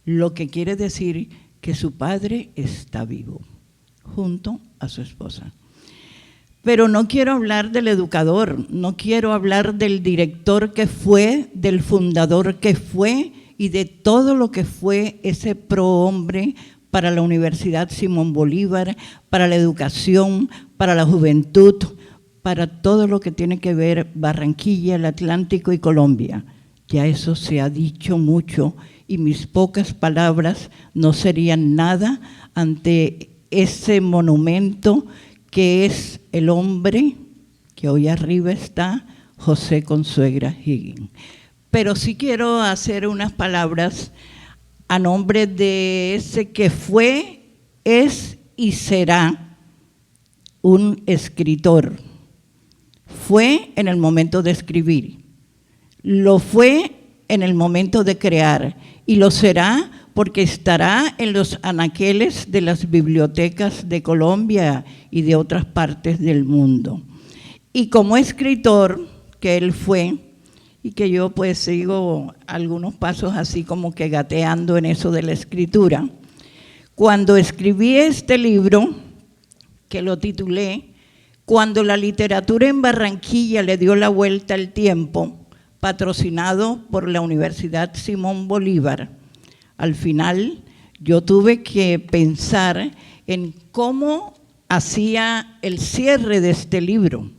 Speaker 2: lo que quiere decir que su padre está vivo, junto a su esposa. Pero no quiero hablar del educador, no quiero hablar del director que fue, del fundador que fue y de todo lo que fue ese prohombre para la Universidad Simón Bolívar, para la educación, para la juventud, para todo lo que tiene que ver Barranquilla, el Atlántico y Colombia. Ya eso se ha dicho mucho y mis pocas palabras no serían nada ante ese monumento que es el hombre que hoy arriba está, José Consuegra Higgins. Pero sí quiero hacer unas palabras a nombre de ese que fue, es y será un escritor. Fue en el momento de escribir, lo fue en el momento de crear y lo será porque estará en los anaqueles de las bibliotecas de Colombia y de otras partes del mundo. Y como escritor que él fue, y que yo pues sigo algunos pasos así como que gateando en eso de la escritura, cuando escribí este libro, que lo titulé Cuando la literatura en Barranquilla le dio la vuelta al tiempo, patrocinado por la Universidad Simón Bolívar, al final yo tuve que pensar en cómo hacía el cierre de este libro,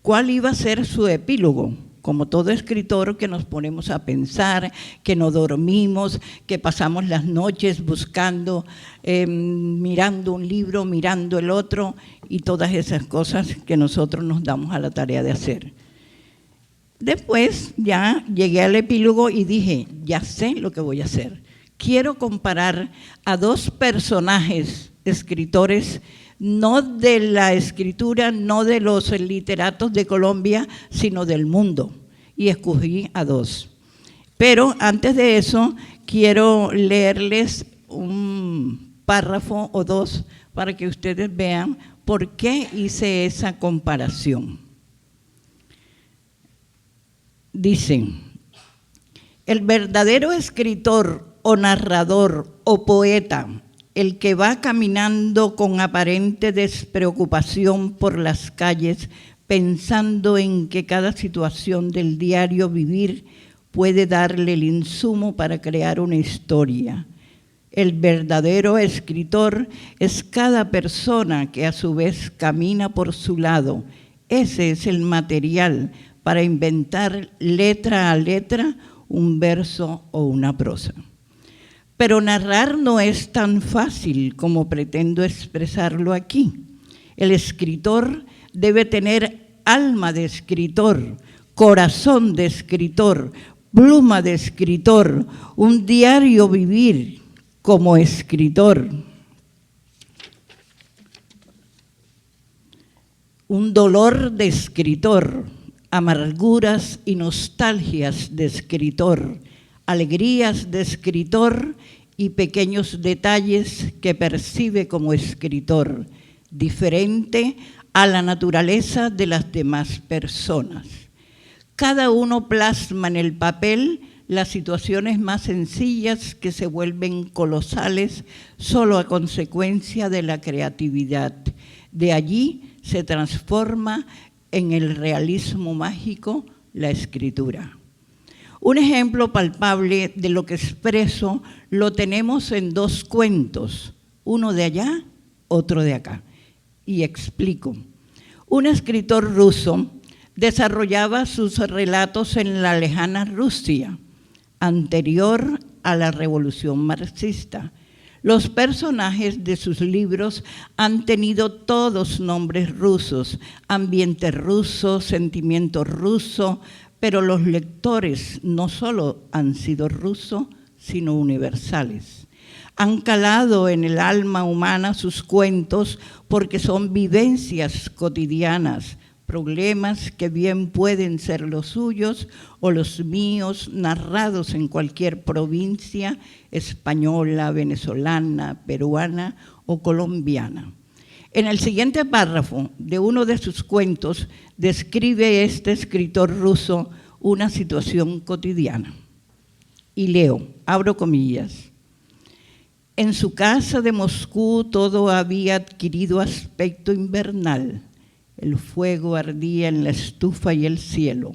Speaker 2: cuál iba a ser su epílogo. Como todo escritor que nos ponemos a pensar, que no dormimos, que pasamos las noches buscando, mirando un libro, mirando el otro y todas esas cosas que nosotros nos damos a la tarea de hacer. Después ya llegué al epílogo y dije, ya sé lo que voy a hacer. Quiero comparar a dos personajes escritores, no de la escritura, no de los literatos de Colombia, sino del mundo. Y escogí a dos. Pero antes de eso, quiero leerles un párrafo o dos para que ustedes vean por qué hice esa comparación. Dicen, el verdadero escritor o narrador o poeta, el que va caminando con aparente despreocupación por las calles, pensando en que cada situación del diario vivir puede darle el insumo para crear una historia. El verdadero escritor es cada persona que a su vez camina por su lado. Ese es el material para inventar letra a letra un verso o una prosa. Pero narrar no es tan fácil como pretendo expresarlo aquí. El escritor debe tener alma de escritor, corazón de escritor, pluma de escritor, un diario vivir como escritor, un dolor de escritor, amarguras y nostalgias de escritor, alegrías de escritor y pequeños detalles que percibe como escritor, diferente a la naturaleza de las demás personas. Cada uno plasma en el papel las situaciones más sencillas que se vuelven colosales solo a consecuencia de la creatividad. De allí se transforma en el realismo mágico la escritura. Un ejemplo palpable de lo que expreso lo tenemos en dos cuentos, uno de allá, otro de acá. Y explico. Un escritor ruso desarrollaba sus relatos en la lejana Rusia, anterior a la Revolución Marxista. Los personajes de sus libros han tenido todos nombres rusos, ambiente ruso, sentimiento ruso, pero los lectores no solo han sido rusos, sino universales. Han calado en el alma humana sus cuentos porque son vivencias cotidianas, problemas que bien pueden ser los suyos o los míos, narrados en cualquier provincia española, venezolana, peruana o colombiana. En el siguiente párrafo de uno de sus cuentos describe este escritor ruso una situación cotidiana. Y leo, abro comillas. En su casa de Moscú todo había adquirido aspecto invernal. El fuego ardía en la estufa y el cielo.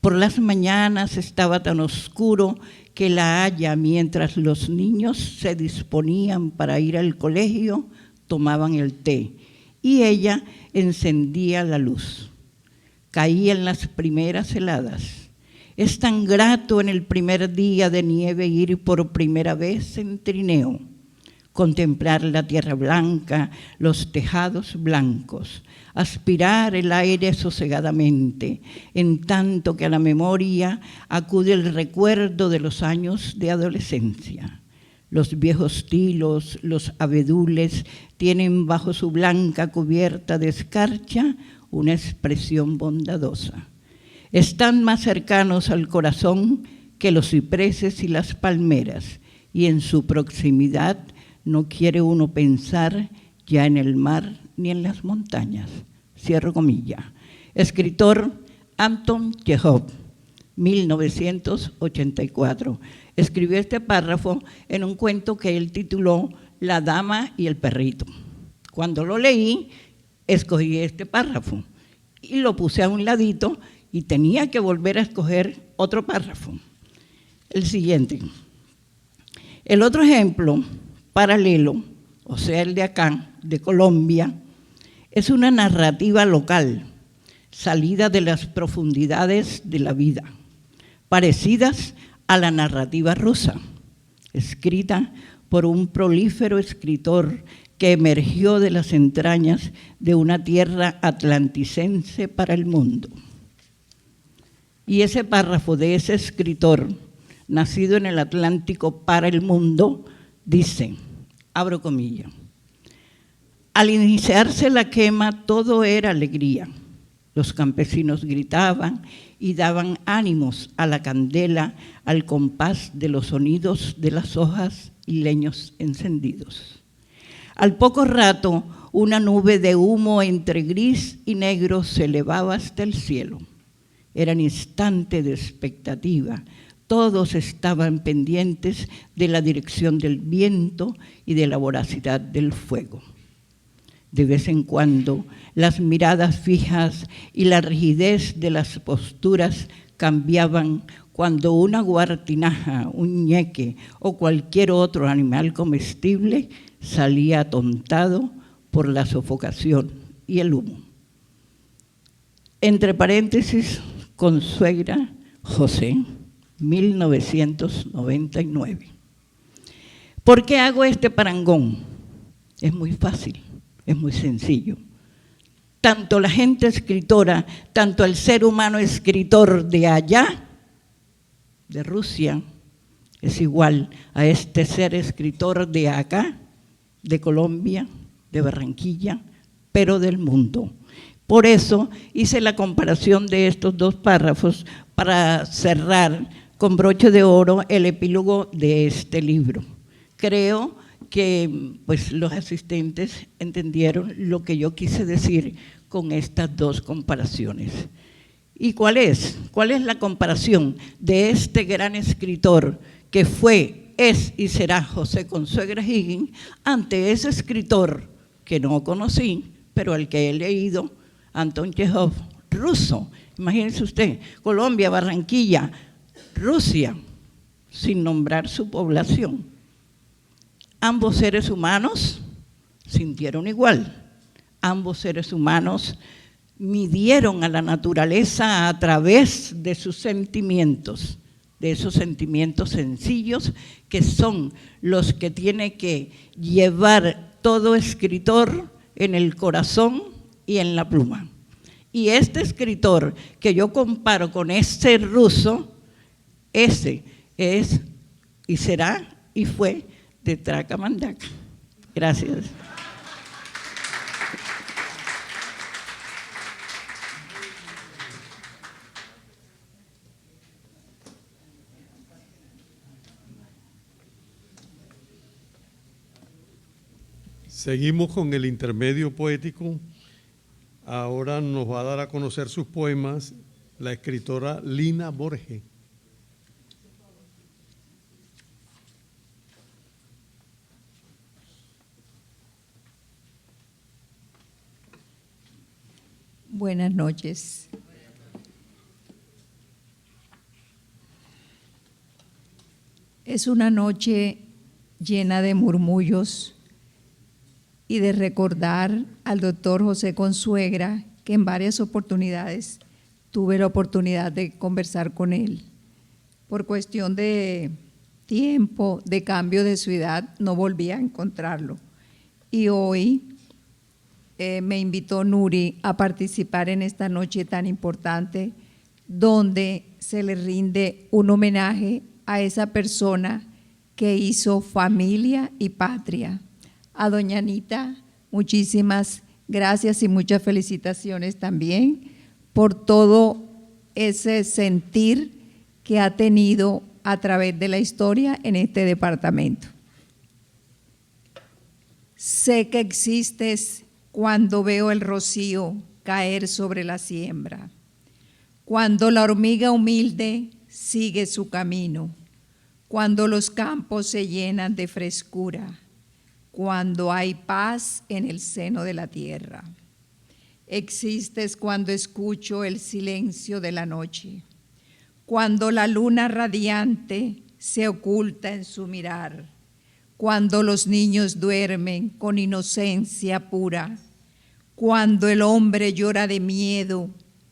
Speaker 2: Por las mañanas estaba tan oscuro que la haya, mientras los niños se disponían para ir al colegio, tomaban el té y ella encendía la luz. Caían las primeras heladas. Es tan grato en el primer día de nieve ir por primera vez en trineo, contemplar la tierra blanca, los tejados blancos, aspirar el aire sosegadamente, en tanto que a la memoria acude el recuerdo de los años de adolescencia. Los viejos tilos, los abedules, tienen bajo su blanca cubierta de escarcha una expresión bondadosa. Están más cercanos al corazón que los cipreses y las palmeras, y en su proximidad no quiere uno pensar ya en el mar ni en las montañas. Cierro comilla. Escritor Anton Chejov, 1984. Escribió este párrafo en un cuento que él tituló La dama y el perrito. Cuando lo leí, escogí este párrafo y lo puse a un ladito y tenía que volver a escoger otro párrafo. El siguiente. El otro ejemplo paralelo, o sea, el de acá, de Colombia, es una narrativa local, salida de las profundidades de la vida, parecidas a la narrativa rusa, escrita por un prolífero escritor que emergió de las entrañas de una tierra atlanticense para el mundo. Y ese párrafo de ese escritor, nacido en el Atlántico para el mundo, dice, abro comillas, al iniciarse la quema todo era alegría. Los campesinos gritaban y daban ánimos a la candela al compás de los sonidos de las hojas y leños encendidos. Al poco rato, una nube de humo entre gris y negro se elevaba hasta el cielo. Era un instante de expectativa. Todos estaban pendientes de la dirección del viento y de la voracidad del fuego. De vez en cuando, las miradas fijas y la rigidez de las posturas cambiaban cuando una guartinaja, un ñeque o cualquier otro animal comestible salía atontado por la sofocación y el humo. Entre paréntesis, consuegra José, 1999. ¿Por qué hago este parangón? Es muy fácil, es muy sencillo. Tanto la gente escritora, tanto el ser humano escritor de allá, de Rusia, es igual a este ser escritor de acá, de Colombia, de Barranquilla, pero del mundo. Por eso hice la comparación de estos dos párrafos para cerrar con broche de oro el epílogo de este libro. Creo que pues, los asistentes entendieron lo que yo quise decir con estas dos comparaciones. ¿Y cuál es? ¿Cuál es la comparación de este gran escritor que fue, es y será José Consuegra Higgins ante ese escritor que no conocí, pero al que he leído, Anton Chejov, ruso? Imagínense usted, Colombia, Barranquilla, Rusia, sin nombrar su población. Ambos seres humanos sintieron igual. Ambos seres humanos midieron a la naturaleza a través de sus sentimientos, de esos sentimientos sencillos que son los que tiene que llevar todo escritor en el corazón y en la pluma. Y este escritor que yo comparo con este ruso, ese es y será y fue de Tracamandaca. Gracias.
Speaker 1: Seguimos con el intermedio poético. Ahora nos va a dar a conocer sus poemas la escritora Lina Borges.
Speaker 8: Buenas noches. Es una noche llena de murmullos y de recordar al doctor José Consuegra, que en varias oportunidades tuve la oportunidad de conversar con él. Por cuestión de tiempo, de cambio de ciudad, no volví a encontrarlo. Y hoy me invitó Nuri a participar en esta noche tan importante, donde se le rinde un homenaje a esa persona que hizo familia y patria. A doña Anita, muchísimas gracias y muchas felicitaciones también por todo ese sentir que ha tenido a través de la historia en este departamento. Sé que existes cuando veo el rocío caer sobre la siembra, cuando la hormiga humilde sigue su camino, cuando los campos se llenan de frescura, cuando hay paz en el seno de la tierra. Existes cuando escucho el silencio de la noche, cuando la luna radiante se oculta en su mirar, cuando los niños duermen con inocencia pura, cuando el hombre llora de miedo,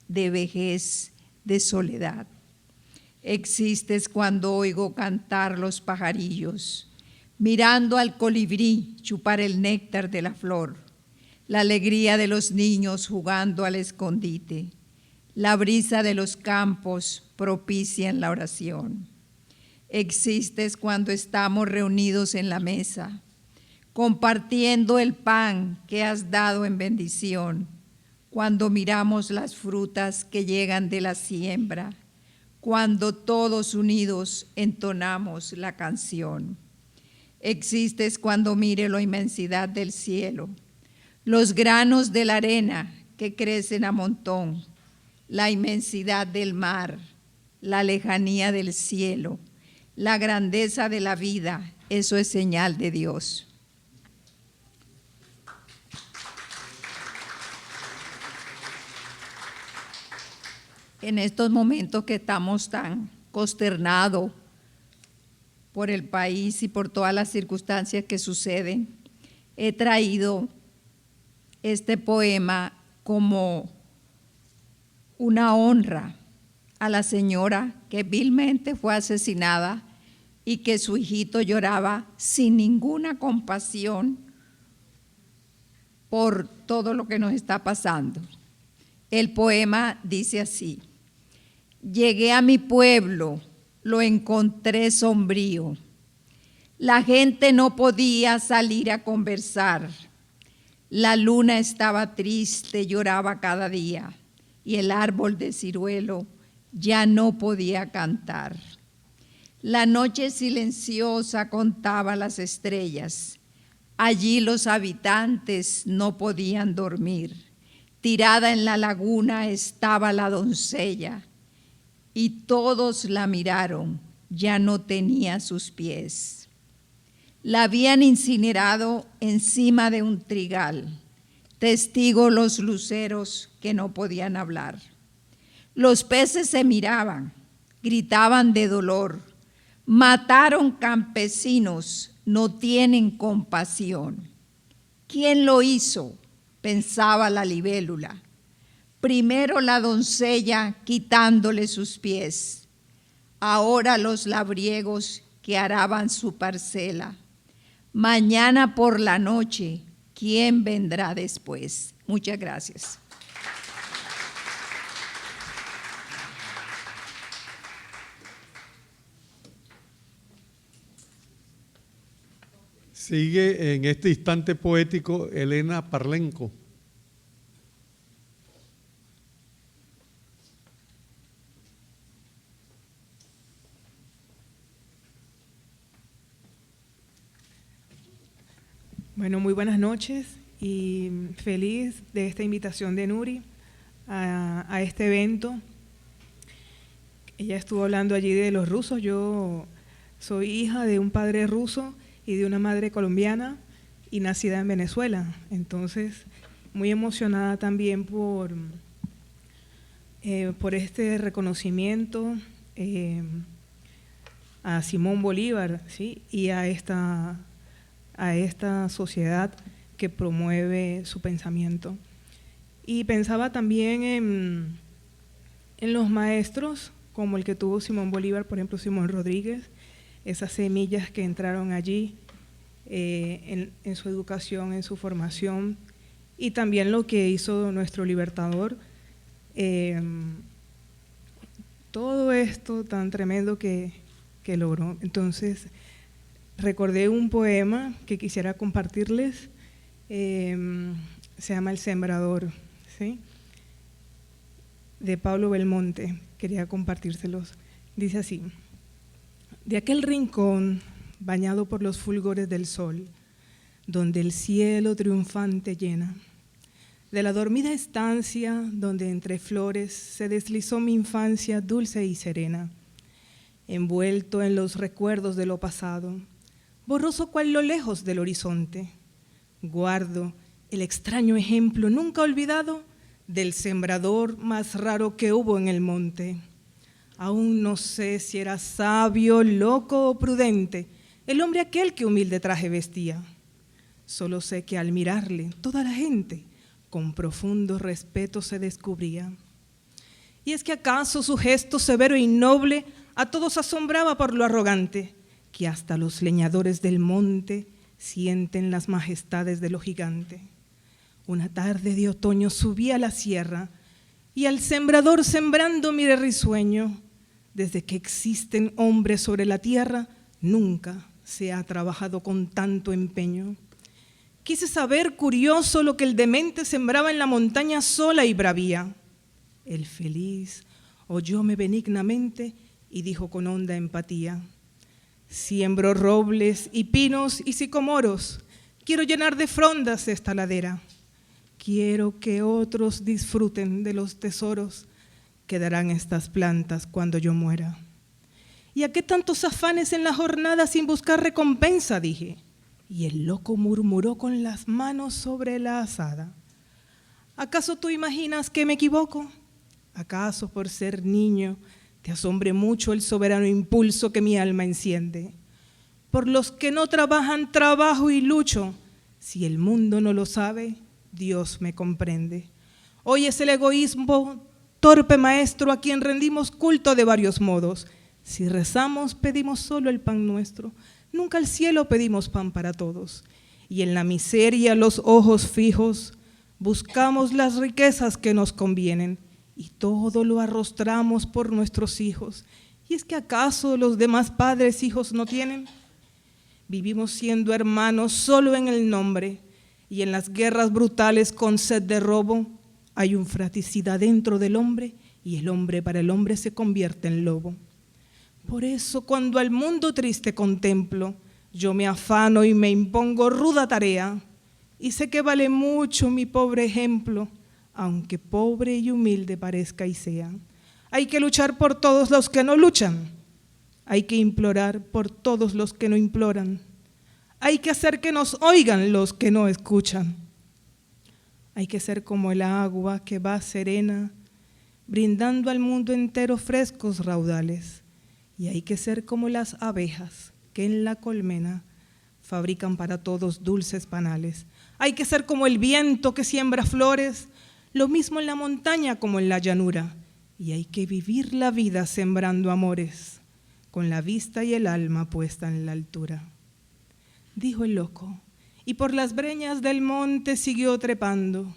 Speaker 8: de vejez, de soledad. Existes cuando oigo cantar los pajarillos, mirando al colibrí chupar el néctar de la flor, la alegría de los niños jugando al escondite, la brisa de los campos propicia en la oración. Existes cuando estamos reunidos en la mesa, compartiendo el pan que has dado en bendición, cuando miramos las frutas que llegan de la siembra, cuando todos unidos entonamos la canción. Existes cuando mire la inmensidad del cielo, los granos de la arena que crecen a montón, la inmensidad del mar, la lejanía del cielo, la grandeza de la vida, eso es señal de Dios. En estos momentos que estamos tan consternados por el país y por todas las circunstancias que suceden, he traído este poema como una honra a la señora que vilmente fue asesinada y que su hijito lloraba sin ninguna compasión por todo lo que nos está pasando. El poema dice así: llegué a mi pueblo, lo encontré sombrío. La gente no podía salir a conversar. La luna estaba triste, lloraba cada día, y el árbol de ciruelo ya no podía cantar. La noche silenciosa contaba las estrellas. Allí los habitantes no podían dormir. Tirada en la laguna estaba la doncella, y todos la miraron, ya no tenía sus pies. La habían incinerado encima de un trigal, testigo los luceros que no podían hablar. Los peces se miraban, gritaban de dolor. Mataron campesinos, no tienen compasión. ¿Quién lo hizo?, pensaba la libélula. Primero la doncella quitándole sus pies, ahora los labriegos que araban su parcela. Mañana por la noche, ¿quién vendrá después? Muchas gracias.
Speaker 1: Sigue en este instante poético Elena Parlenco.
Speaker 9: Bueno, muy buenas noches y feliz de esta invitación de Nuri a este evento. Ella estuvo hablando allí de los rusos. Yo soy hija de un padre ruso y de una madre colombiana y nacida en Venezuela. Entonces, muy emocionada también por este reconocimiento a Simón Bolívar, ¿sí? Y a esta sociedad que promueve su pensamiento. Y pensaba también en los maestros, como el que tuvo Simón Bolívar, por ejemplo, Simón Rodríguez, esas semillas que entraron allí en su educación, en su formación, y también lo que hizo nuestro libertador, todo esto tan tremendo que logró. Entonces, recordé un poema que quisiera compartirles, se llama El Sembrador, ¿sí? De Pablo Belmonte, quería compartírselos. Dice así: de aquel rincón bañado por los fulgores del sol, donde el cielo triunfante llena, de la dormida estancia donde entre flores se deslizó mi infancia dulce y serena, envuelto en los recuerdos de lo pasado, borroso cual lo lejos del horizonte, guardo el extraño ejemplo nunca olvidado del sembrador más raro que hubo en el monte. Aún no sé si era sabio, loco o prudente el hombre aquel que humilde traje vestía. Solo sé que al mirarle toda la gente con profundo respeto se descubría. Y es que acaso su gesto severo y noble a todos asombraba por lo arrogante, que hasta los leñadores del monte sienten las majestades de lo gigante. Una tarde de otoño subí a la sierra y al sembrador sembrando miré risueño. Desde que existen hombres sobre la tierra, nunca se ha trabajado con tanto empeño. Quise saber, curioso, lo que el demente sembraba en la montaña sola y bravía. El feliz oyóme benignamente y dijo con honda empatía: siembro robles y pinos y sicomoros, quiero llenar de frondas esta ladera. Quiero que otros disfruten de los tesoros que darán estas plantas cuando yo muera. ¿Y a qué tantos afanes en la jornada sin buscar recompensa?, dije. Y el loco murmuró con las manos sobre la azada: ¿acaso tú imaginas que me equivoco? ¿Acaso por ser niño te asombre mucho el soberano impulso que mi alma enciende? Por los que no trabajan, trabajo y lucho. Si el mundo no lo sabe, Dios me comprende. Hoy es el egoísmo, torpe maestro, a quien rendimos culto de varios modos. Si rezamos, pedimos solo el pan nuestro. Nunca al cielo pedimos pan para todos. Y en la miseria, los ojos fijos, buscamos las riquezas que nos convienen. Y todo lo arrostramos por nuestros hijos. ¿Y es que acaso los demás padres hijos no tienen? Vivimos siendo hermanos solo en el nombre, y en las guerras brutales con sed de robo hay un fratricida dentro del hombre, y el hombre para el hombre se convierte en lobo. Por eso cuando al mundo triste contemplo, yo me afano y me impongo ruda tarea, y sé que vale mucho mi pobre ejemplo, aunque pobre y humilde parezca y sea. Hay que luchar por todos los que no luchan, hay que implorar por todos los que no imploran, hay que hacer que nos oigan los que no escuchan. Hay que ser como el agua que va serena, brindando al mundo entero frescos raudales, y hay que ser como las abejas que en la colmena fabrican para todos dulces panales. Hay que ser como el viento que siembra flores, lo mismo en la montaña como en la llanura, y hay que vivir la vida sembrando amores, con la vista y el alma puesta en la altura. Dijo el loco, y por las breñas del monte siguió trepando,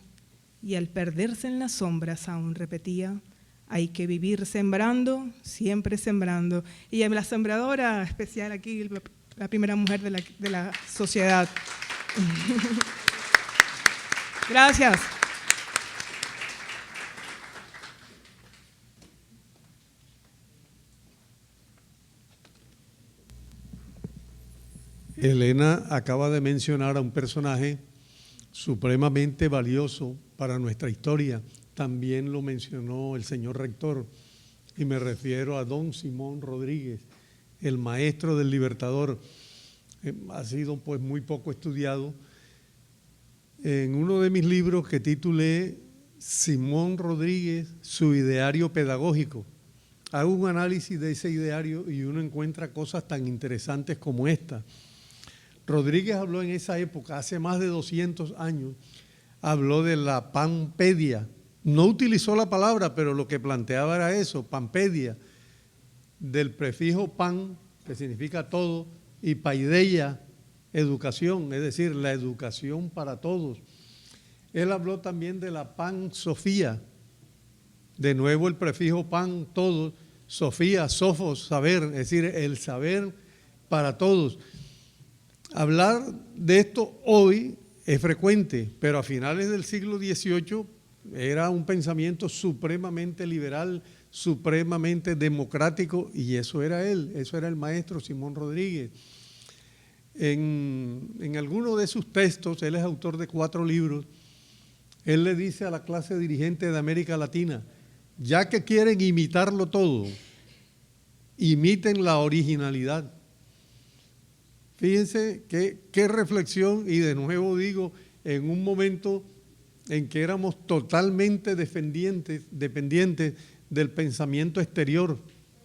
Speaker 9: y al perderse en las sombras aún repetía: hay que vivir sembrando, siempre sembrando. Y la sembradora especial aquí, la primera mujer de la sociedad. Gracias.
Speaker 1: Elena acaba de mencionar a un personaje supremamente valioso para nuestra historia. También lo mencionó el señor rector, y me refiero a don Simón Rodríguez, el maestro del Libertador. Ha sido pues muy poco estudiado. En uno de mis libros que titulé Simón Rodríguez, su ideario pedagógico, hago un análisis de ese ideario y uno encuentra cosas tan interesantes como esta. Rodríguez habló en esa época, hace más de 200 años, habló de la panpedia. No utilizó la palabra, pero lo que planteaba era eso, panpedia, del prefijo pan, que significa todo, y paideia, educación, es decir, la educación para todos. Él habló también de la pansofía, de nuevo el prefijo pan, todo, sofía, sofos, saber, es decir, el saber para todos. Hablar de esto hoy es frecuente, pero a finales del siglo XVIII era un pensamiento supremamente liberal, supremamente democrático, y eso era él, eso era el maestro Simón Rodríguez. En alguno de sus textos, él es autor de 4 libros, él le dice a la clase dirigente de América Latina, ya que quieren imitarlo todo, imiten la originalidad. Fíjense qué reflexión, y de nuevo digo, en un momento en que éramos totalmente dependientes del pensamiento exterior,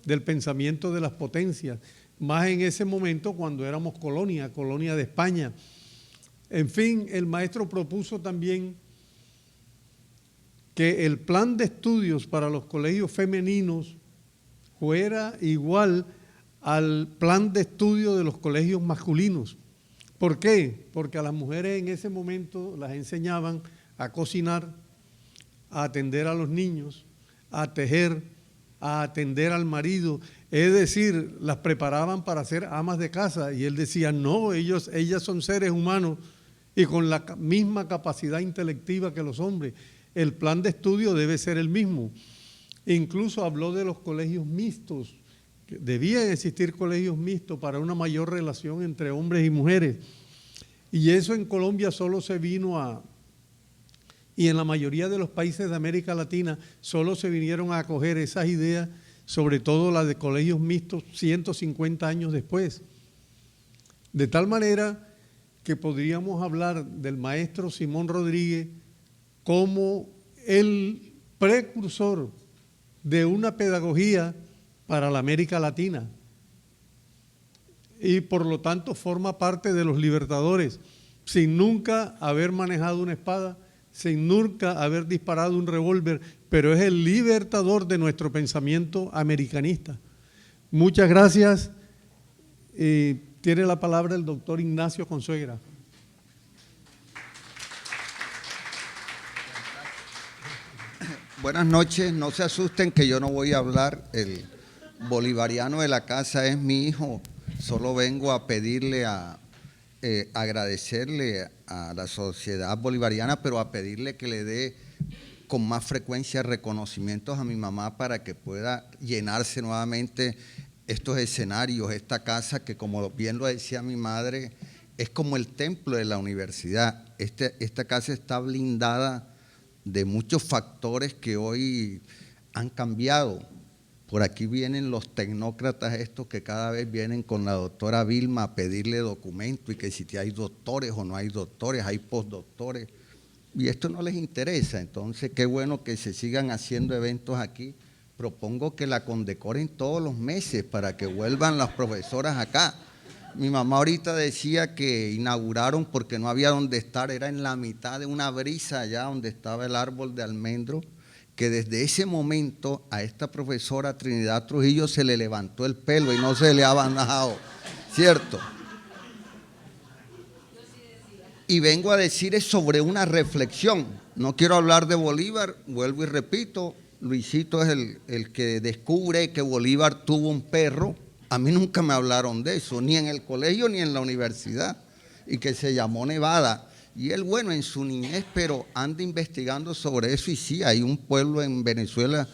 Speaker 1: del pensamiento de las potencias, más en ese momento cuando éramos colonia de España. En fin, el maestro propuso también que el plan de estudios para los colegios femeninos fuera igual al plan de estudio de los colegios masculinos. ¿Por qué? Porque a las mujeres en ese momento las enseñaban a cocinar, a atender a los niños, a tejer, a atender al marido, es decir, las preparaban para ser amas de casa, y él decía, no, ellas son seres humanos y con la misma capacidad intelectiva que los hombres. El plan de estudio debe ser el mismo. Incluso habló de los colegios mixtos, que debían existir colegios mixtos para una mayor relación entre hombres y mujeres. Y eso en Colombia solo se vino y en la mayoría de los países de América Latina solo se vinieron a acoger esas ideas, sobre todo las de colegios mixtos, 150 años después. De tal manera que podríamos hablar del maestro Simón Rodríguez como el precursor de una pedagogía para la América Latina, y por lo tanto forma parte de los libertadores, sin nunca haber manejado una espada, sin nunca haber disparado un revólver, pero es el libertador de nuestro pensamiento americanista. Muchas gracias. Tiene la palabra el doctor Ignacio Consuegra.
Speaker 10: Buenas noches, no se asusten que yo no voy a hablar, el bolivariano de la casa es mi hijo, solo vengo a pedirle, agradecerle a la sociedad bolivariana, pero a pedirle que le dé con más frecuencia reconocimientos a mi mamá para que pueda llenarse nuevamente estos escenarios, esta casa que, como bien lo decía mi madre, es como el templo de la universidad. Esta casa está blindada de muchos factores que hoy han cambiado. Por aquí vienen los tecnócratas estos que cada vez vienen con la doctora Vilma a pedirle documento, y que si hay doctores o no hay doctores, hay postdoctores, y esto no les interesa. Entonces, qué bueno que se sigan haciendo eventos aquí. Propongo que la condecoren todos los meses para que vuelvan las profesoras acá. Mi mamá ahorita decía que inauguraron porque no había donde estar, era en la mitad de una brisa allá donde estaba el árbol de almendro, que desde ese momento a esta profesora Trinidad Trujillo se le levantó el pelo y no se le ha bajado, ¿cierto? Y vengo a decir es sobre una reflexión. No quiero hablar de Bolívar, vuelvo y repito, Luisito es el que descubre que Bolívar tuvo un perro, A mí nunca me hablaron de eso, ni en el colegio ni en la universidad, y que se llamó Nevada. Y él, bueno, en su niñez, pero anda investigando sobre eso, y sí, hay un pueblo en Venezuela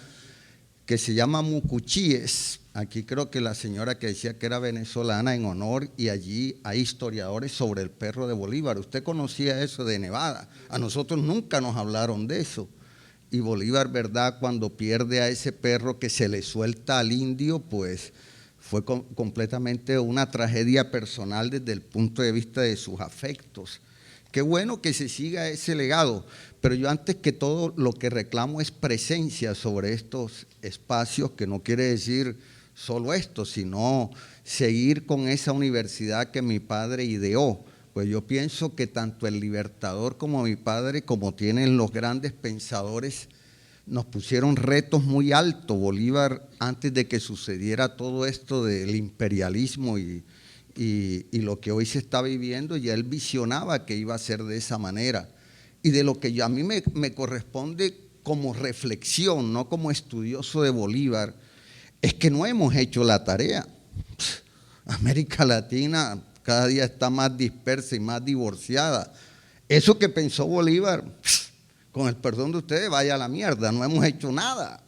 Speaker 10: que se llama Mucuchíes. Aquí creo que la señora que decía que era venezolana en honor, y allí hay historiadores sobre el perro de Bolívar. Usted conocía eso de Nevada, a nosotros nunca nos hablaron de eso. Y Bolívar, ¿verdad?, cuando pierde a ese perro que se le suelta al indio, pues fue completamente una tragedia personal desde el punto de vista de sus afectos. Qué bueno que se siga ese legado, pero yo antes que todo lo que reclamo es presencia sobre estos espacios, que no quiere decir solo esto, sino seguir con esa universidad que mi padre ideó. Pues yo pienso que tanto el Libertador como mi padre, como tienen los grandes pensadores, nos pusieron retos muy altos. Bolívar, antes de que sucediera todo esto del imperialismo y lo que hoy se está viviendo, ya él visionaba que iba a ser de esa manera. Y de lo que a mí me corresponde como reflexión, no como estudioso de Bolívar, es que no hemos hecho la tarea. América Latina cada día está más dispersa y más divorciada. Eso que pensó Bolívar, con el perdón de ustedes, vaya a la mierda, no hemos hecho nada.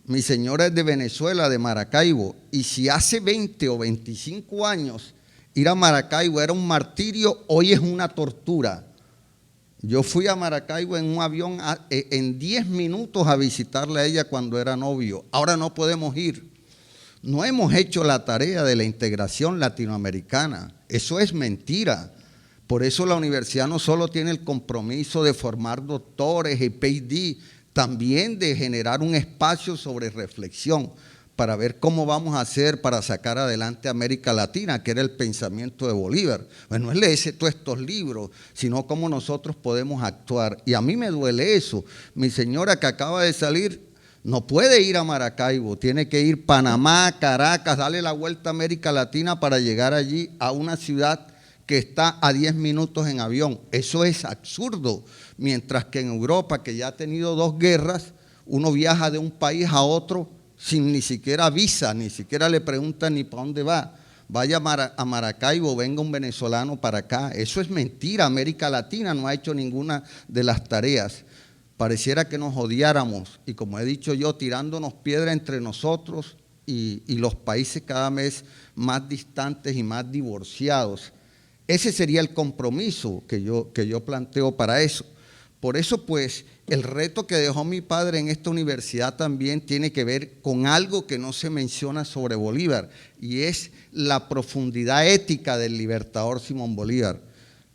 Speaker 10: Mi señora es de Venezuela, de Maracaibo, y si hace 20 o 25 años ir a Maracaibo era un martirio, hoy es una tortura. Yo fui a Maracaibo en un avión en 10 minutos a visitarle a ella cuando era novio. Ahora no podemos ir. No hemos hecho la tarea de la integración latinoamericana. Eso es mentira. Por eso la universidad no solo tiene el compromiso de formar doctores y PhD, también de generar un espacio sobre reflexión para ver cómo vamos a hacer para sacar adelante a América Latina, que era el pensamiento de Bolívar. Bueno, no es leerse todos estos libros, sino cómo nosotros podemos actuar. Y a mí me duele eso. Mi señora que acaba de salir no puede ir a Maracaibo, tiene que ir a Panamá, Caracas, darle la vuelta a América Latina para llegar allí a una ciudad que está a 10 minutos en avión. Eso es absurdo. Mientras que en Europa, que ya ha tenido 2 guerras, uno viaja de un país a otro sin ni siquiera visa, ni siquiera le preguntan ni para dónde va. Vaya a Maracaibo, venga un venezolano para acá. Eso es mentira. América Latina no ha hecho ninguna de las tareas. Pareciera que nos odiáramos y, como he dicho yo, tirándonos piedra entre nosotros y los países cada vez más distantes y más divorciados. Ese sería el compromiso que yo planteo para eso. Por eso, pues, el reto que dejó mi padre en esta universidad también tiene que ver con algo que no se menciona sobre Bolívar, y es la profundidad ética del libertador Simón Bolívar.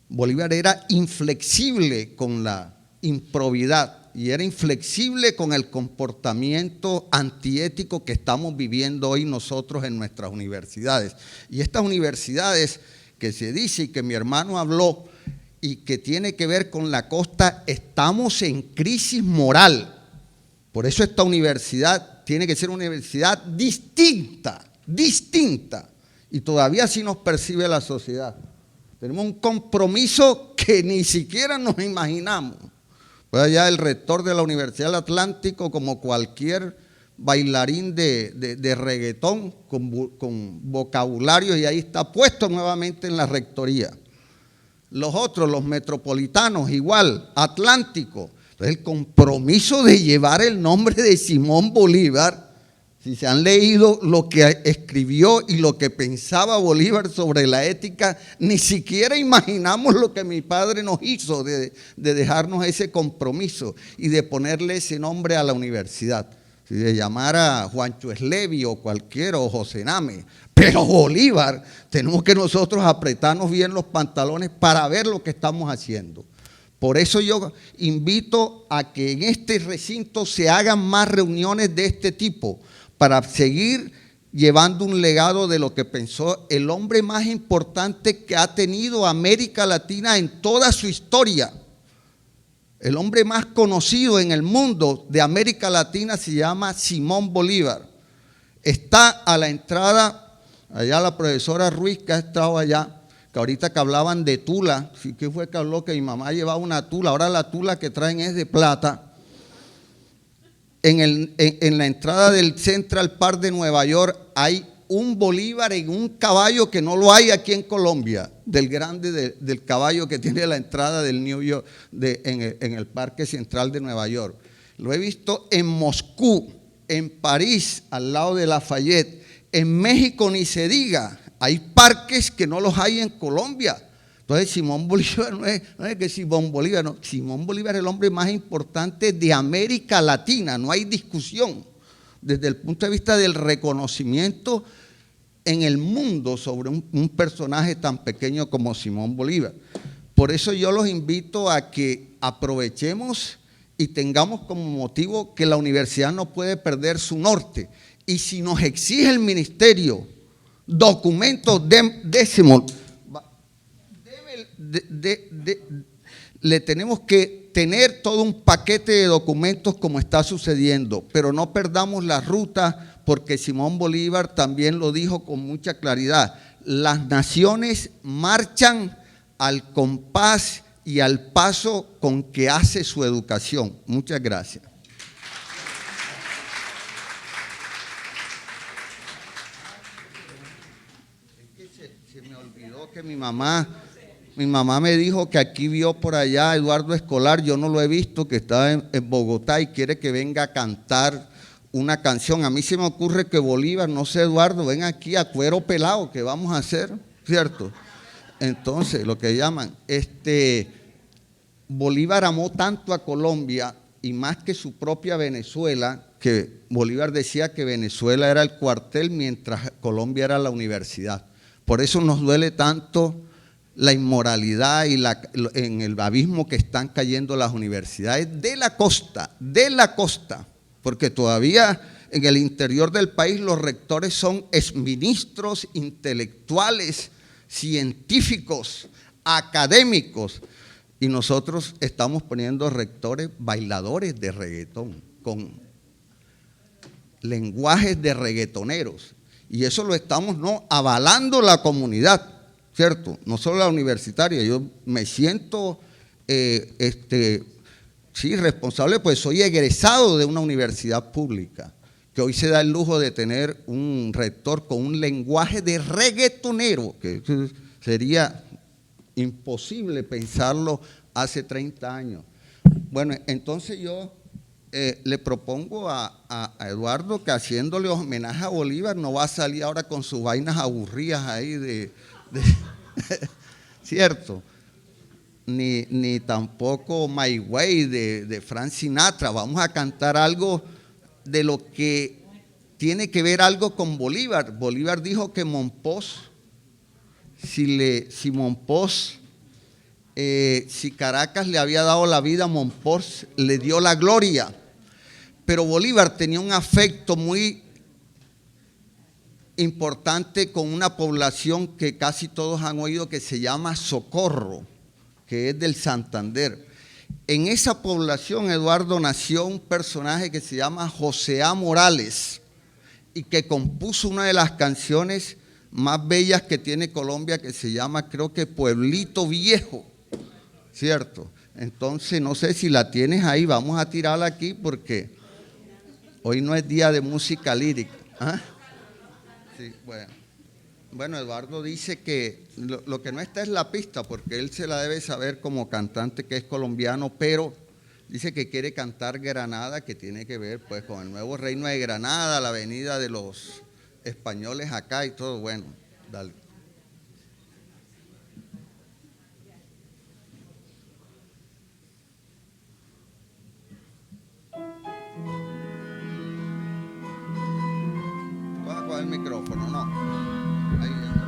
Speaker 10: Bolívar era inflexible con la improbidad y era inflexible con el comportamiento antiético que estamos viviendo hoy nosotros en nuestras universidades. Y estas universidades que se dice y que mi hermano habló y que tiene que ver con la costa, estamos en crisis moral. Por eso esta universidad tiene que ser una universidad distinta, y todavía así nos percibe la sociedad. Tenemos un compromiso que ni siquiera nos imaginamos. Pues allá el rector de la Universidad del Atlántico, como cualquier bailarín de reggaetón con vocabulario, y ahí está puesto nuevamente en la rectoría. Los otros, los metropolitanos, igual, Atlántico. Entonces, el compromiso de llevar el nombre de Simón Bolívar, si se han leído lo que escribió y lo que pensaba Bolívar sobre la ética, ni siquiera imaginamos lo que mi padre nos hizo de dejarnos ese compromiso y de ponerle ese nombre a la universidad. Si se llamara Juancho Eslevi o cualquiera, o José Name, pero Bolívar, tenemos que nosotros apretarnos bien los pantalones para ver lo que estamos haciendo. Por eso yo invito a que en este recinto se hagan más reuniones de este tipo, para seguir llevando un legado de lo que pensó el hombre más importante que ha tenido América Latina en toda su historia. El hombre más conocido en el mundo de América Latina se llama Simón Bolívar. Está a la entrada, allá la profesora Ruiz, que ha estado allá, que ahorita que hablaban de tula, ¿qué fue que habló? Que mi mamá llevaba una tula, ahora la tula que traen es de plata. En la entrada del Central Park de Nueva York hay un bolívar en un caballo que no lo hay aquí en Colombia, del grande del caballo que tiene la entrada del New York, en el Parque Central de Nueva York. Lo he visto en Moscú, en París, al lado de Lafayette, en México ni se diga. Hay parques que no los hay en Colombia. Entonces Simón Bolívar no es que Simón Bolívar, no. Simón Bolívar es el hombre más importante de América Latina, no hay discusión. Desde el punto de vista del reconocimiento en el mundo sobre un personaje tan pequeño como Simón Bolívar. Por eso yo los invito a que aprovechemos y tengamos como motivo que la universidad no puede perder su norte. Y si nos exige el ministerio documentos décimos, le tenemos que tener todo un paquete de documentos como está sucediendo, pero no perdamos la ruta, porque Simón Bolívar también lo dijo con mucha claridad: las naciones marchan al compás y al paso con que hace su educación. Muchas gracias. Se me olvidó que mi mamá me dijo que aquí vio por allá a Eduardo Escolar, yo no lo he visto, que está en Bogotá y quiere que venga a cantar una canción. A mí se me ocurre que Bolívar, no sé, Eduardo, ven aquí a cuero pelado, que vamos a hacer, ¿cierto? Entonces, lo que llaman, Bolívar amó tanto a Colombia, y más que su propia Venezuela, que Bolívar decía que Venezuela era el cuartel mientras Colombia era la universidad. Por eso nos duele tanto la inmoralidad y en el abismo que están cayendo las universidades de la costa, porque todavía en el interior del país los rectores son exministros, intelectuales, científicos, académicos, y nosotros estamos poniendo rectores bailadores de reggaetón, con lenguajes de reggaetoneros, y eso lo estamos avalando la comunidad, ¿cierto? No solo la universitaria. Yo me siento sí, responsable, pues soy egresado de una universidad pública, que hoy se da el lujo de tener un rector con un lenguaje de reggaetonero, que sería imposible pensarlo hace 30 años. Bueno, entonces yo le propongo a Eduardo que, haciéndole homenaje a Bolívar, no va a salir ahora con sus vainas aburridas ahí ¿cierto? Ni tampoco My Way de Frank Sinatra. Vamos a cantar algo de lo que tiene que ver algo con Bolívar. Bolívar dijo que si Caracas le había dado la vida, Monpós le dio la gloria. Pero Bolívar tenía un afecto muy importante con una población que casi todos han oído, que se llama Socorro, que es del Santander. En esa población, Eduardo, nació un personaje que se llama José A. Morales, y que compuso una de las canciones más bellas que tiene Colombia, que se llama, creo que Pueblito Viejo, ¿cierto? Entonces, no sé si la tienes ahí, vamos a tirarla aquí porque hoy no es día de música lírica. ¿Ah? Sí, bueno, Eduardo dice que lo que no está es la pista, porque él se la debe saber como cantante, que es colombiano, pero dice que quiere cantar Granada, que tiene que ver pues con el nuevo reino de Granada, la venida de los españoles acá y todo. Bueno, dale. Vas a coger el micrófono, ¿no? Ahí está.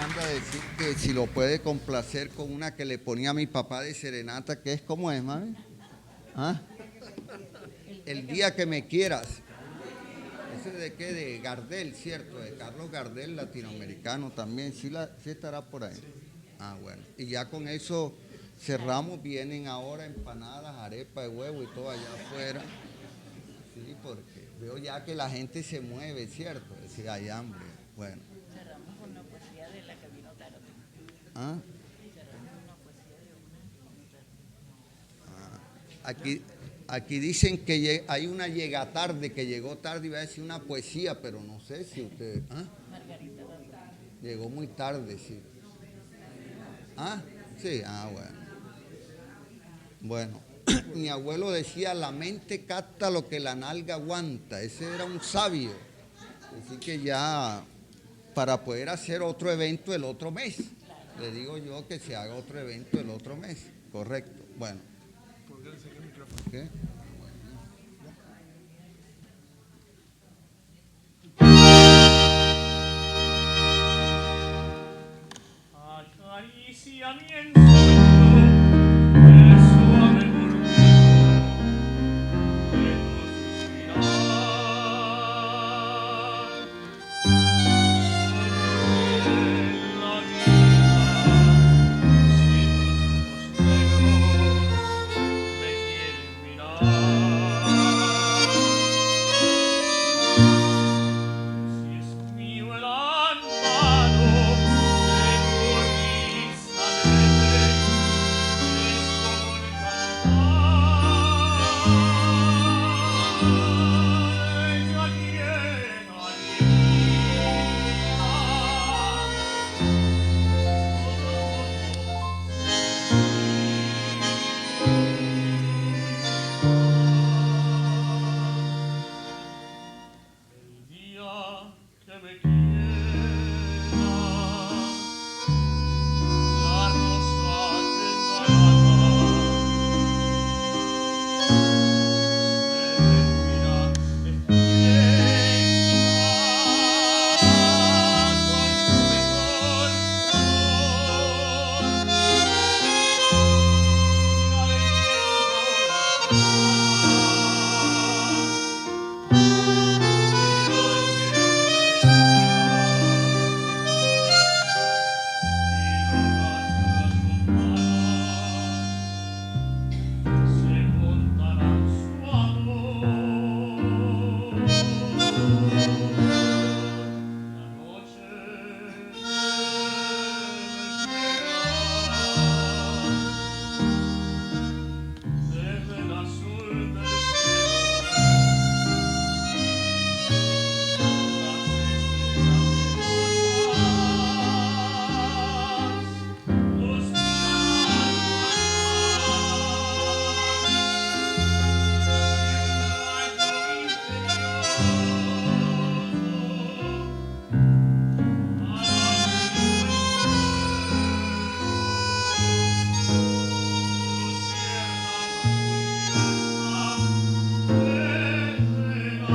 Speaker 10: manda a decir que si lo puede complacer con una que le ponía a mi papá de serenata, que es como es, mami. ¿Ah? El día que me quieras. ¿Ese de qué? De Gardel, ¿cierto? De Carlos Gardel, latinoamericano también. ¿Sí estará por ahí? Ah, bueno. Y ya con eso cerramos. Vienen ahora empanadas, arepa de huevo y todo allá afuera. Sí, porque veo ya que la gente se mueve, ¿cierto? Es decir, hay hambre. Bueno.
Speaker 2: Cerramos con la poesía de la que vino tarde.
Speaker 10: ¿Ah?
Speaker 2: Cerramos con la poesía de una.
Speaker 10: Aquí dicen que hay una llega tarde, que llegó tarde, iba a decir una poesía, pero no sé si usted... ¿ah?
Speaker 2: Margarita Dávila.
Speaker 10: Llegó muy tarde, sí. ¿Ah? Sí, bueno. Bueno, mi abuelo decía, la mente capta lo que la nalga aguanta. Ese era un sabio. Así que ya, para poder hacer otro evento el otro mes, le digo yo que se haga otro evento el otro mes. Correcto. Bueno. ¿Qué?
Speaker 11: Acaricia mi ensueño, el suave murmullo de tu suspirar. En la vida, si tus ojos negros me quieren mirar. Si es mío el amparo de tu risa alegre, es como el cantar ella llena el día que me quiera, la rosa que servirá de fiesta con su mejor flor y se contarán su amor. La noche desde el azul del cielo, las estrellas celosas los miran